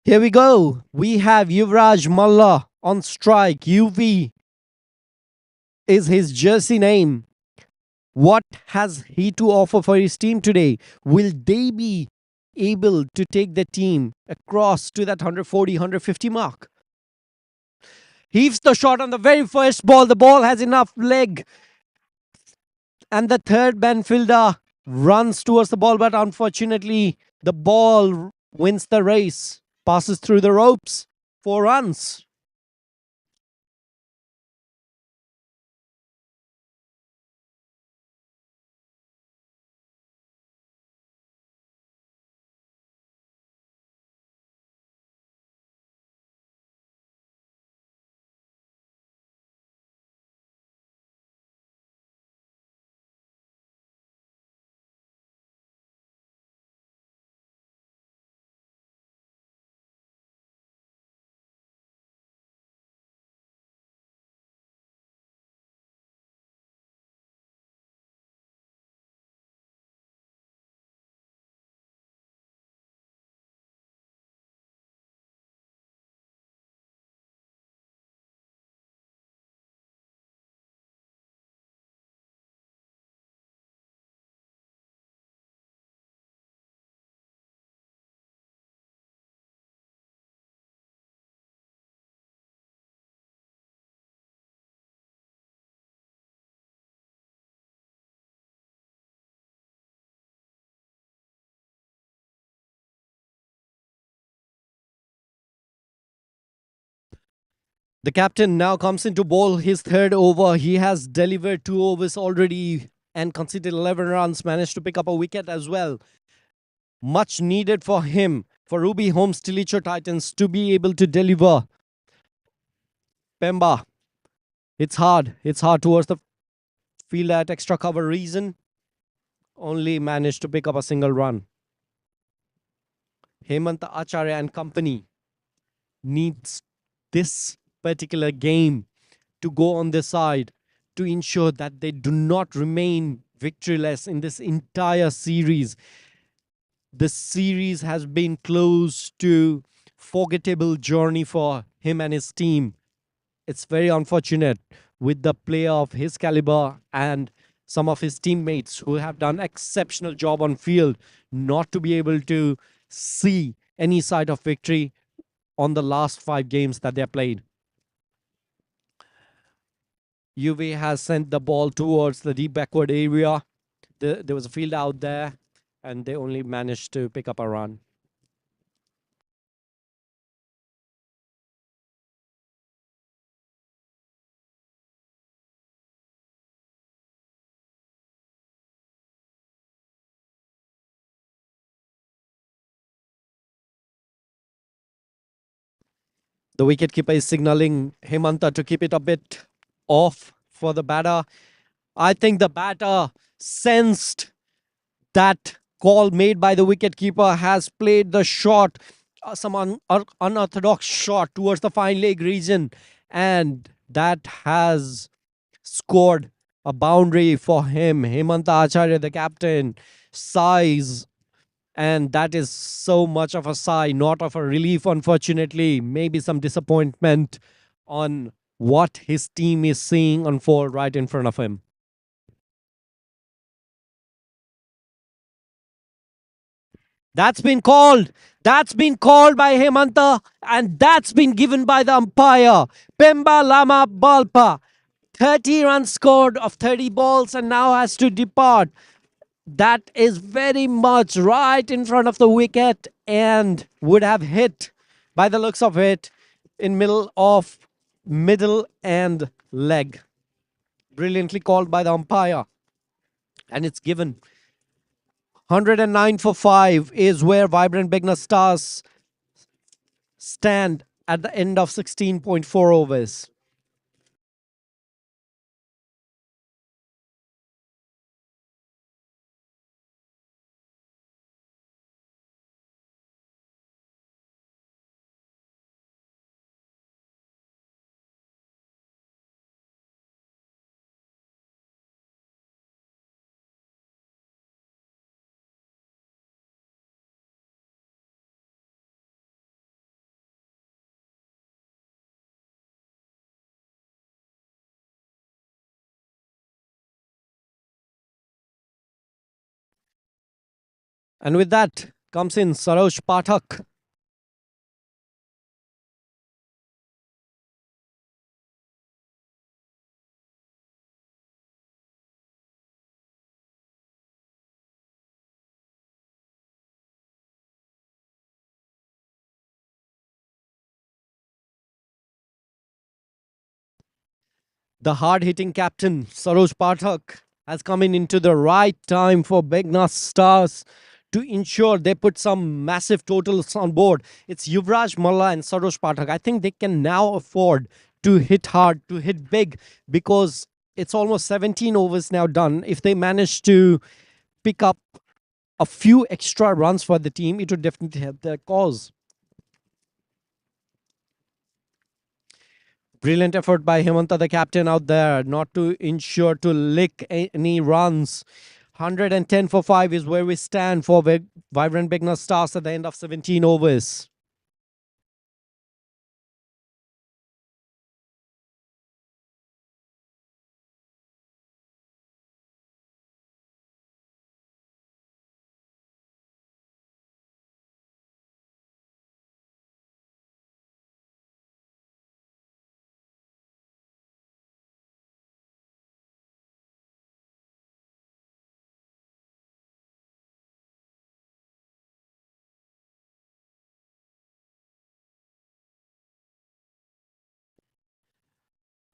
Here we go. We have Yuvraj Malla on strike. UV is his jersey name. What has he to offer for his team today? Will they be able to take the team across to that 140, 150 mark? Heaves the shot on the very first ball. The ball has enough leg. And the third man fielder runs towards the ball, but unfortunately, the ball wins the race, passes through the ropes. 4 runs. The captain now comes into bowl his third over. He has delivered 2 overs already and conceded 11 runs, managed to pick up a wicket as well. Much needed for him, for Ruby Holmes Tilicho Titans to be able to deliver. Pemba, it's hard. It's hard towards the field at extra cover reason. Only managed to pick up a single run. Hemanta Acharya and company needs this particular game to go on their side to ensure that they do not remain victoryless in this entire series. the series has been close to forgettable journey for him and his team. It's very unfortunate with the player of his caliber and some of his teammates who have done exceptional job on field not to be able to see any side of victory on the last 5 games that they have played. UV has sent the ball towards the deep backward area. There was a field out there, and they only managed to pick up a run. The wicketkeeper is signaling Hemanta to keep it a bit off for the batter. I think the batter sensed that call made by the wicketkeeper, has played the shot, some unorthodox shot towards the fine leg region, and that has scored a boundary for him. Hemanta Acharya, the captain, sighs, and that is so much of a sigh, not of a relief, unfortunately. Maybe some disappointment on what his team is seeing unfold right in front of him. That's been called. That's been called by Hemanta, and that's been given by the umpire. Pemba Lama Balpa. 30 runs scored of 30 balls and now has to depart. That is very much right in front of the wicket and would have hit, by the looks of it, in middle and leg. Brilliantly called by the umpire. And it's given. 109 for 5 is where Vibrant Begnas Stars stand at the end of 16.4 overs. And with that comes in Sarosh Pathak. The hard-hitting captain, Sarosh Pathak, has come in into the right time for Begnas Stars to ensure they put some massive totals on board. It's Yuvraj Malla and Sarosh Pathak. I think they can now afford to hit hard, to hit big, because it's almost 17 overs now done. If they manage to pick up a few extra runs for the team, it would definitely help their cause. Brilliant effort by Hemanta, the captain, out there, not to ensure to lick any runs. 110 for 5 is where we stand for Vibrant Begnas Stars at the end of 17 overs.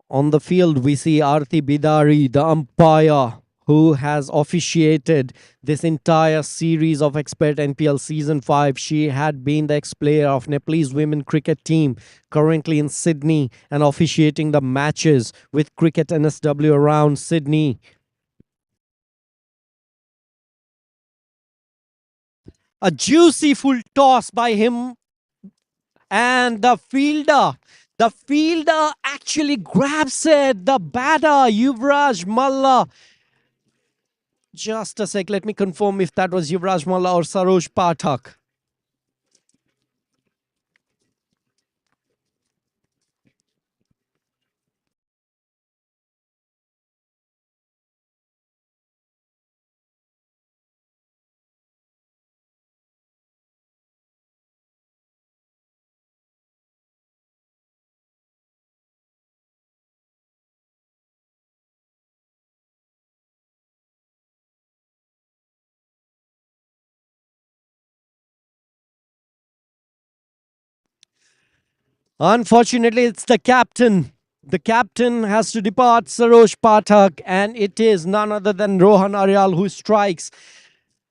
On the field, we see Arti Bidari, the umpire, who has officiated this entire series of Expert NPL Season 5. She had been the ex-player of Nepalese women cricket team, currently in Sydney, and officiating the matches with Cricket NSW around Sydney. A juicy full toss by him, and the fielder actually grabs it. The batter, Yuvraj Malla, Just a sec. Let me confirm if that was Yuvraj Malla or Saroj Pathak. Unfortunately, it's the captain. The captain has to depart, Saroj Pathak, and it is none other than Rohan Aryal who strikes.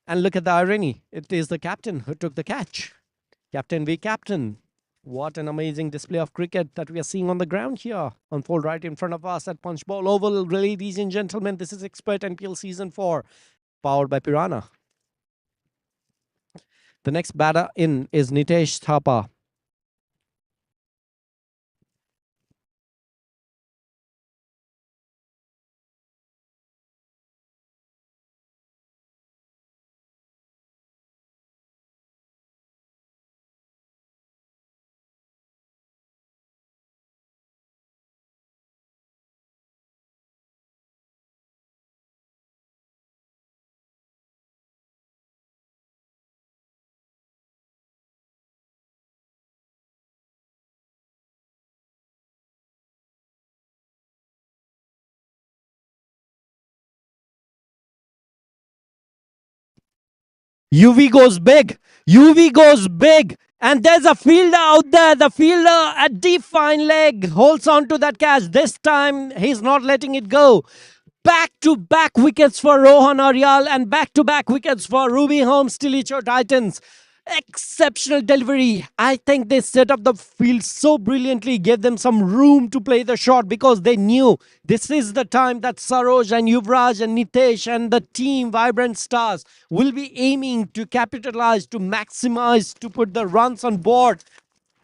And look at the irony. It is the captain who took the catch. Captain v captain. What an amazing display of cricket that we are seeing on the ground here. Unfold right in front of us at Punchbowl Oval. Ladies and gentlemen, this is Expert NPL Season 4, powered by Piranha. The next batter in is Nitesh Thapa. UV goes big. UV goes big. And there's a fielder out there. The fielder at deep fine leg holds on to that catch. This time, he's not letting it go. Back-to-back wickets for Rohan Aryal and back-to-back wickets for Ruby Holmes Tilicho Titans. Exceptional delivery. I think they set up the field so brilliantly, gave them some room to play the shot because they knew this is the time that Saroj and Yuvraj and Nitesh and the team, Vibrant Stars, will be aiming to capitalize, to maximize, to put the runs on board.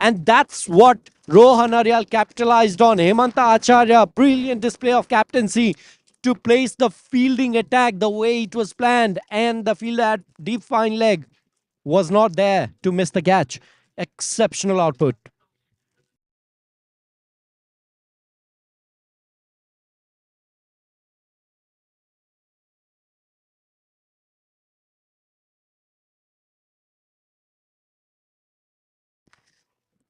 And that's what Rohan Aryal capitalized on. Hemanta Acharya, brilliant display of captaincy to place the fielding attack the way it was planned. And the fielder at deep fine leg was not there to miss the catch. Exceptional output.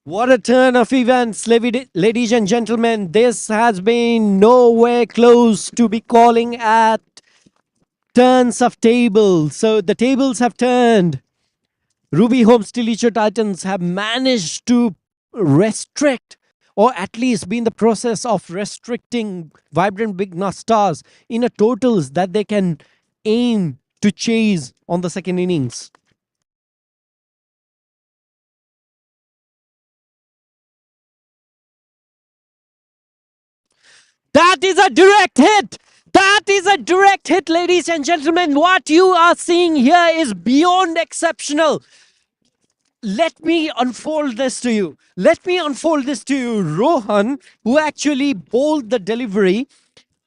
What a turn of events, ladies and gentlemen. This has been nowhere close to be calling at turns of tables. So the tables have turned. Ruby Homes Tilicho Titans have managed to restrict, or at least be in the process of restricting Vibrant BEGNAS Stars in a totals that they can aim to chase on the second innings. That is a direct hit. That is a direct hit, ladies and gentlemen. What you are seeing here is beyond exceptional. Let me unfold this to you. Let me unfold this to you. Rohan, who actually bowled the delivery,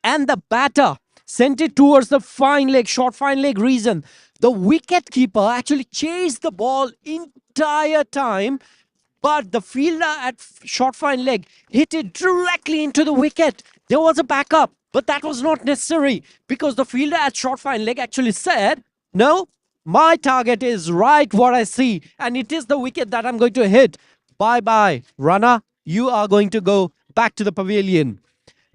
and the batter sent it towards the fine leg, short fine leg region. The wicket keeper actually chased the ball entire time, but the fielder at short fine leg hit it directly into the wicket. There was a backup, but that was not necessary because the fielder at short fine leg actually said, no, my target is right what I see, and it is the wicket that I'm going to hit. Bye bye, runner. You are going to go back to the pavilion.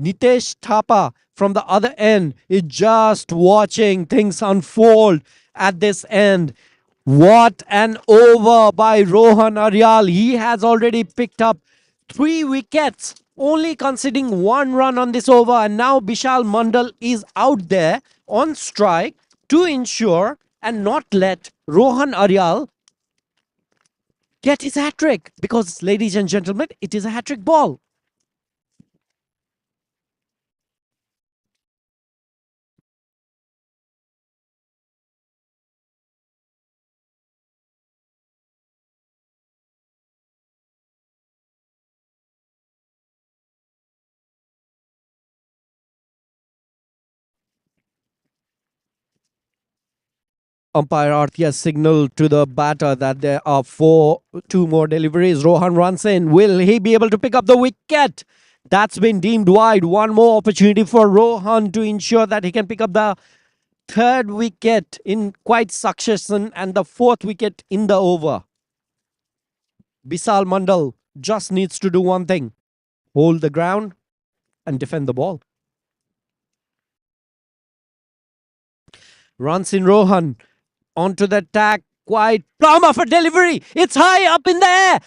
Nitesh Thapa from the other end is just watching things unfold at this end. What an over by Rohan Aryal. He has already picked up 3 wickets, only conceding 1 run on this over. And now Bishal Mandal is out there on strike to ensure and not let Rohan Aryal get his hat trick. Because, ladies and gentlemen, it is a hat trick ball. Umpire Arthi has signaled to the batter that there are two more deliveries. Rohan runs in. Will he be able to pick up the wicket? That's been deemed wide. One more opportunity for Rohan to ensure that he can pick up the third wicket in quite succession and the fourth wicket in the over. Bisal Mandal just needs to do one thing: hold the ground and defend the ball. Runs in Rohan. Onto the attack. Quite plumb of a delivery. It's high up in the air,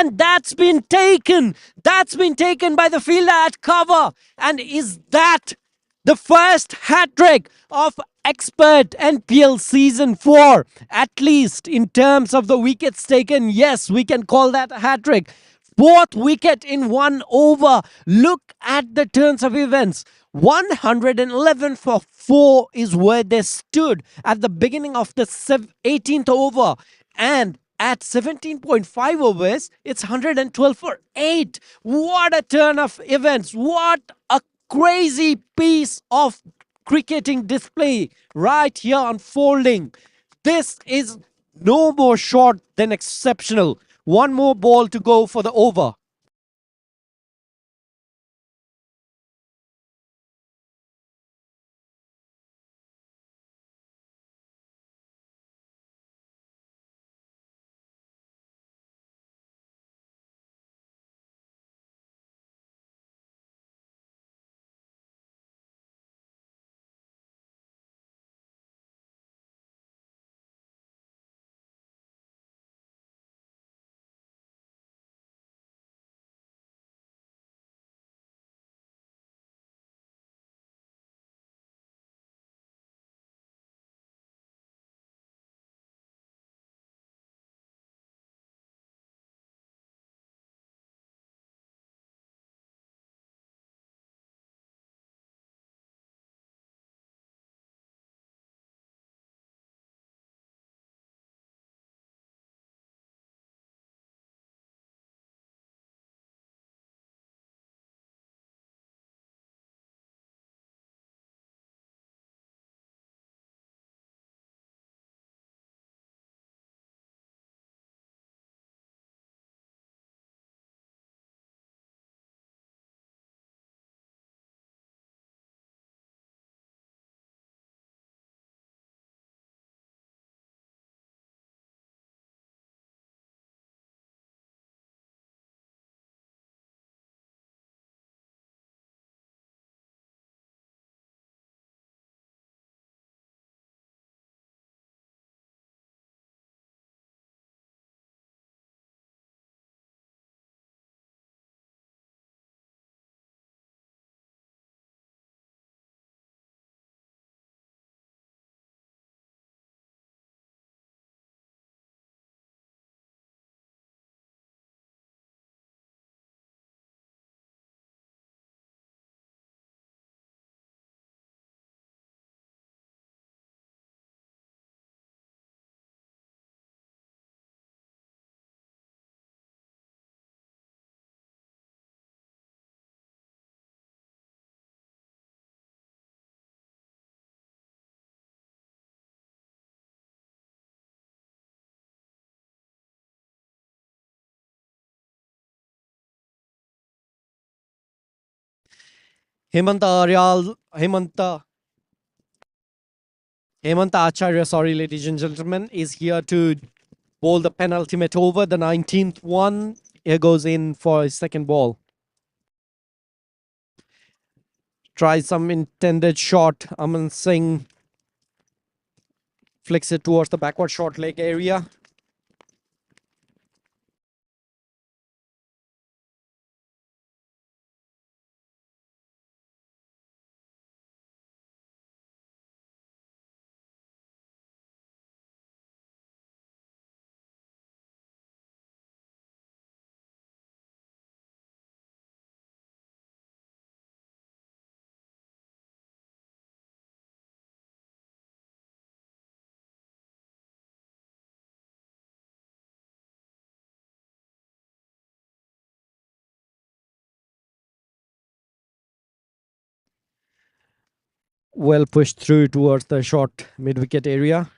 and that's been taken. That's been taken by the fielder at cover. And is that the first hat trick of expert NPL season 4? At least in terms of the wickets taken, yes, we can call that a hat trick. Fourth wicket in 1 over. Look at the turns of events. 111 for 4 is where they stood at the beginning of the 18th over. And at 17.5 overs, it's 112 for 8. What a turn of events. What a crazy piece of cricketing display right here unfolding. This is no more short than exceptional. One more ball to go for the over. Hemanta Acharya, sorry, ladies and gentlemen, is here to bowl the penultimate over, the 19th one. Here goes in for his second ball. Tries some intended shot. Aman Singh flicks it towards the backward short leg area. well pushed through towards the short mid-wicket area.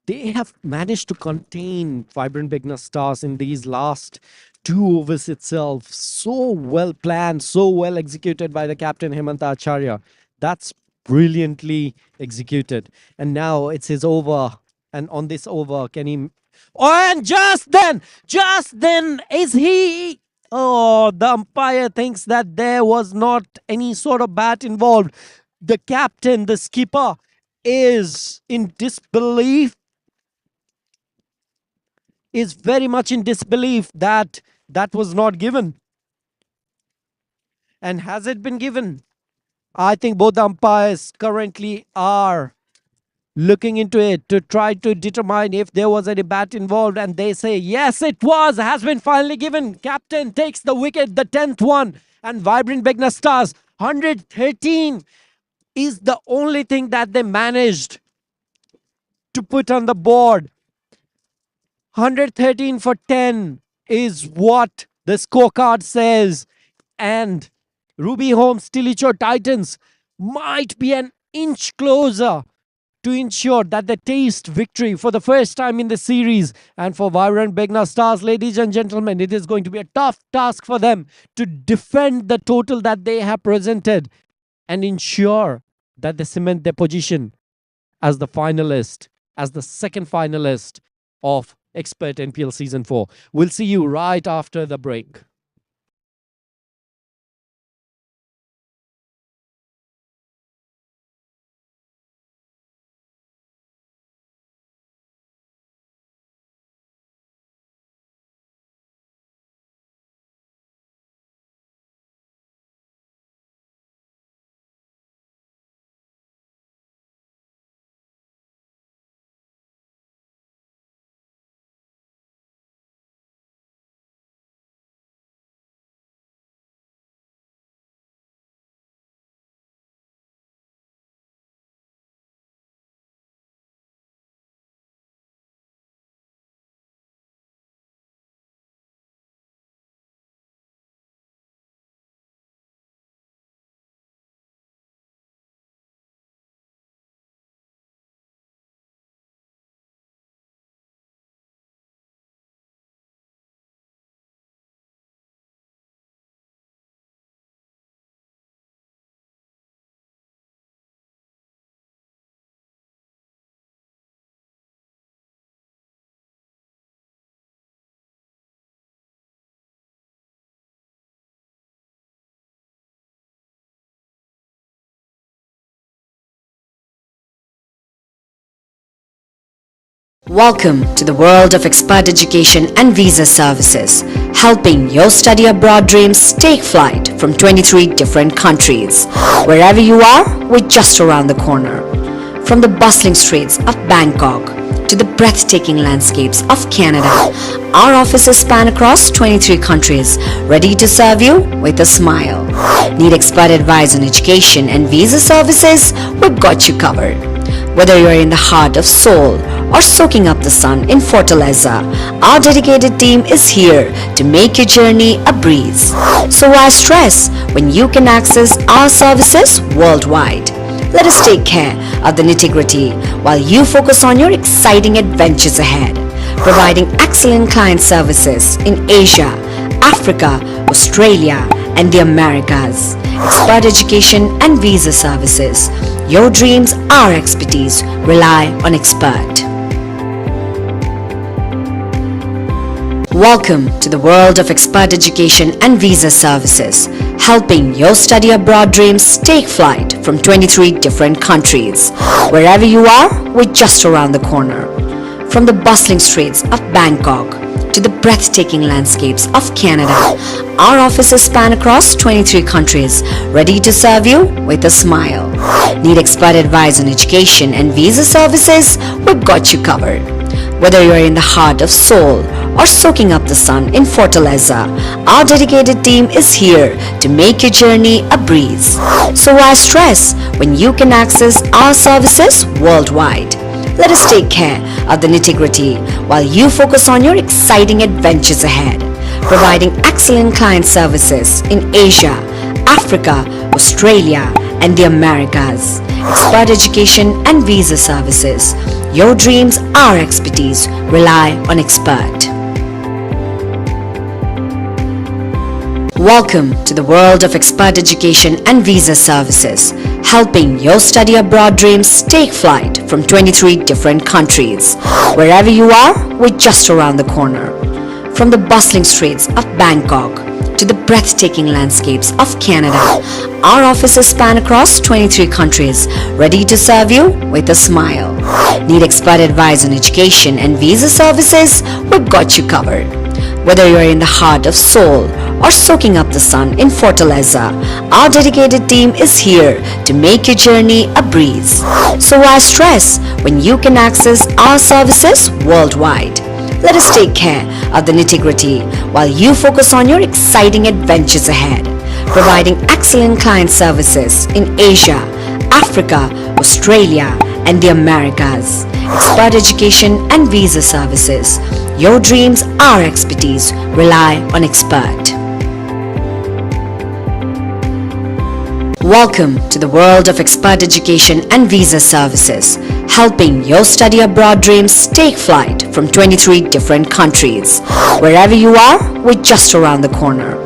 They have managed to contain Vibrant Begnas Stars in these last 2 overs itself. So well planned, so well executed by the captain Hemanta Acharya. That's brilliantly executed. And now it's his over. And on this over, can he? Oh, and just then, is he? Oh, the umpire thinks that there was not any sort of bat involved. The captain, the skipper, is in disbelief, is very much in disbelief that that was not given. And has it been given? I think both the umpires currently are looking into it to try to determine if there was any bat involved, and they say yes, it has been finally given. Captain takes the wicket, the 10th one, and Vibrant Begna Stars 113 is the only thing that they managed to put on the board. 113 for 10 is what the scorecard says. And Ruby Holmes Tilicho Titans might be an inch closer to ensure that they taste victory for the first time in the series. And for Vibrant Begna Stars, ladies and gentlemen, it is going to be a tough task for them to defend the total that they have presented and ensure that they cement their position as the finalist, as the second finalist of Expert NPL Season 4. We'll see you right after the break. Welcome to the world of expert education and visa services, helping your study abroad dreams take flight from 23 different countries. Wherever you are, we're just around the corner. From the bustling streets of Bangkok to the breathtaking landscapes of Canada, our offices span across 23 countries, ready to serve you with a smile. Need expert advice on education and visa services? We've got you covered. Whether you're in the heart of Seoul or soaking up the sun in Fortaleza, our dedicated team is here to make your journey a breeze. So why stress when you can access our services worldwide? Let us take care of the nitty-gritty while you focus on your exciting adventures ahead, providing excellent client services in Asia, Africa, Australia, and the Americas. Expert education and visa services. Your dreams, our expertise. Rely on Expert. Welcome to the world of expert education and visa services, helping your study abroad dreams take flight from 23 different countries. Wherever you are, we're just around the corner. From the bustling streets of Bangkok to the breathtaking landscapes of Canada, our offices span across 23 countries, ready to serve you with a smile. Need expert advice on education and visa services? We've got you covered. Whether you're in the heart of Seoul or soaking up the sun in Fortaleza, our dedicated team is here to make your journey a breeze. So why stress when you can access our services worldwide? Let us take care of the nitty-gritty while you focus on your exciting adventures ahead. Providing excellent client services in Asia, Africa, Australia, and the Americas. Expert education and visa services. Your dreams, our expertise. Rely on expert. Welcome to the world of expert education and visa services, helping your study abroad dreams take flight from 23 different countries. Wherever you are, we're just around the corner. From the bustling streets of Bangkok to the breathtaking landscapes of Canada, our offices span across 23 countries, ready to serve you with a smile. Need expert advice on education and visa services? We've got you covered. Whether you're in the heart of Seoul or soaking up the sun in Fortaleza, our dedicated team is here to make your journey a breeze. So why stress when you can access our services worldwide? Let us take care of the nitty-gritty while you focus on your exciting adventures ahead. Providing excellent client services in Asia, Africa, Australia, and the Americas. Expert education and visa services. Your dreams, our expertise. Rely on expert. Welcome to the world of expert education and visa services, helping your study abroad dreams take flight from 23 different countries. Wherever you are, we're just around the corner.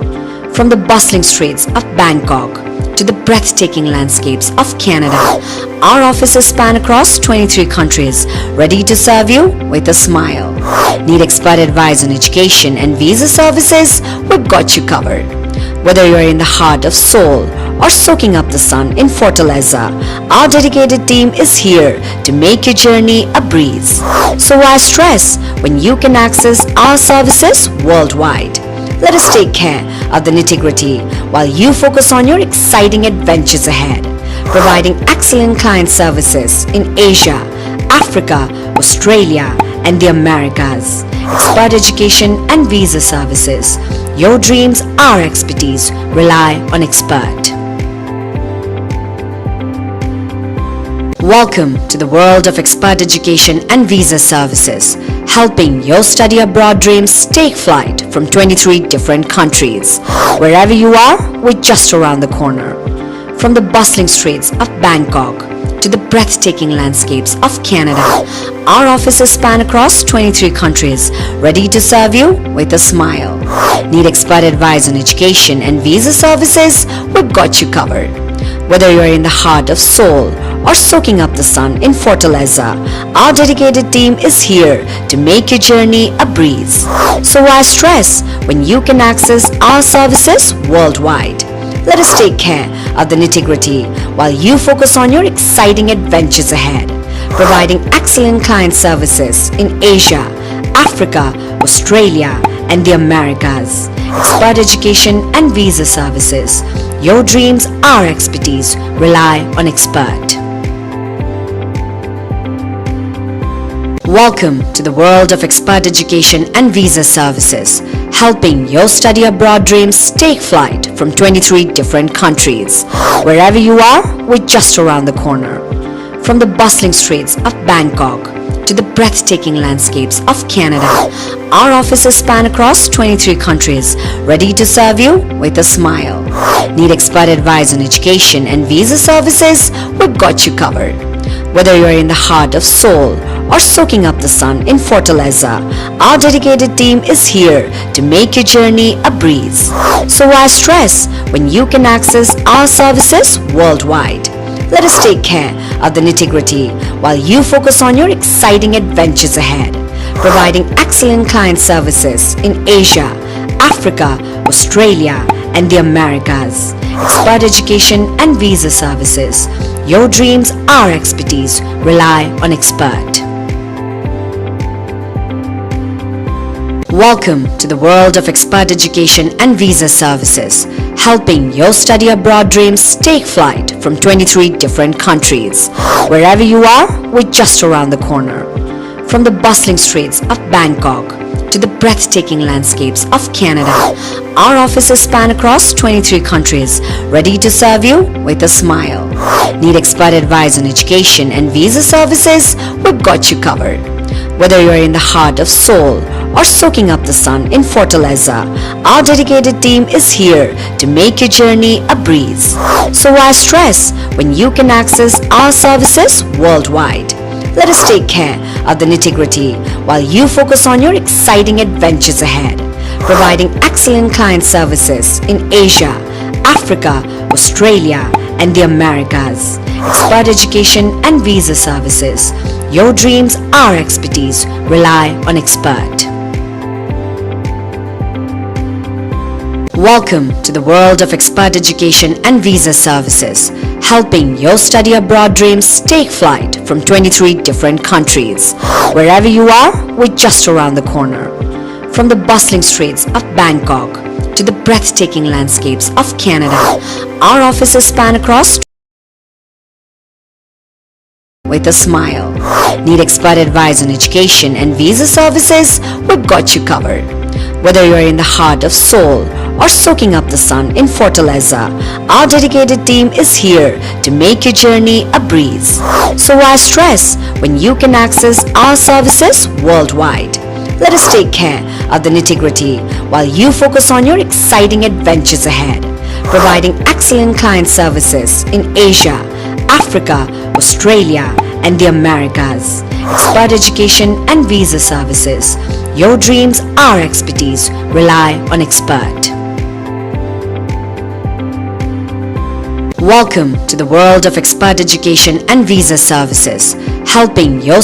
From the bustling streets of Bangkok to the breathtaking landscapes of Canada, our offices span across 23 countries, ready to serve you with a smile. Need expert advice on education and visa services? We've got you covered. Whether you're in the heart of Seoul or soaking up the sun in Fortaleza, our dedicated team is here to make your journey a breeze. So why stress when you can access our services worldwide? Let us take care of the nitty-gritty while you focus on your exciting adventures ahead. Providing excellent client services in Asia, Africa, Australia, and the Americas. Expert education and visa services. Your dreams, our expertise. Rely on expert. Welcome to the world of expert education and visa services, helping your study abroad dreams take flight from 23 different countries. Wherever you are, we're just around the corner. From the bustling streets of Bangkok to the breathtaking landscapes of Canada, our offices span across 23 countries, ready to serve you with a smile. Need expert advice on education and visa services? We've got you covered. Whether you're in the heart of Seoul or soaking up the sun in Fortaleza, our dedicated team is here to make your journey a breeze. So why stress when you can access our services worldwide? Let us take care of the nitty-gritty while you focus on your exciting adventures ahead. Providing excellent client services in Asia, Africa, Australia, and the Americas. Expert education and visa services. Your dreams, our expertise. Rely on expert. Welcome to the world of expert education and visa services, helping your study abroad dreams take flight from 23 different countries. Wherever you are, we're just around the corner. From the bustling streets of Bangkok to the breathtaking landscapes of Canada, our offices span across 23 countries, ready to serve you with a smile. Need expert advice on education and visa services? We've got you covered. Whether you're in the heart of Seoul or soaking up the sun in Fortaleza, our dedicated team is here to make your journey a breeze. So why stress when you can access our services worldwide? Let us take care of the nitty-gritty while you focus on your exciting adventures ahead. Providing excellent client services in Asia, Africa, Australia, and the Americas. Expert education and visa services. Your dreams, our expertise. Rely on expert. Welcome to the world of expert education and visa services, helping your study abroad dreams take flight from 23 different countries. Wherever you are, we're just around the corner. From the bustling streets of Bangkok to the breathtaking landscapes of Canada. Our offices span across 23 countries, ready to serve you with a smile. Need expert advice on education and visa services? We've got you covered. Whether you're in the heart of Seoul or soaking up the sun in Fortaleza, our dedicated team is here to make your journey a breeze. So why stress when you can access our services worldwide? Let us take care of the nitty-gritty while you focus on your exciting adventures ahead. Providing excellent client services in Asia, Africa, Australia, and the Americas. Expert education and visa services. Your dreams, our expertise. Rely on expert. Welcome to the world of expert education and visa services, helping your study abroad dreams take flight from 23 different countries. Wherever you are, we're just around the corner. From the bustling streets of Bangkok to the breathtaking landscapes of Canada, our offices span across with a smile. Need expert advice on education and visa services? We've got you covered. Whether you're in the heart of Seoul or soaking up the sun in Fortaleza, our dedicated team is here to make your journey a breeze. So why stress when you can access our services worldwide? Let us take care of the nitty-gritty while you focus on your exciting adventures ahead. Providing excellent client services in Asia, Africa, Australia, and the Americas. Expert education and visa services. Your dreams, our expertise. Rely on expert. Welcome to the world of expert education and visa services, helping your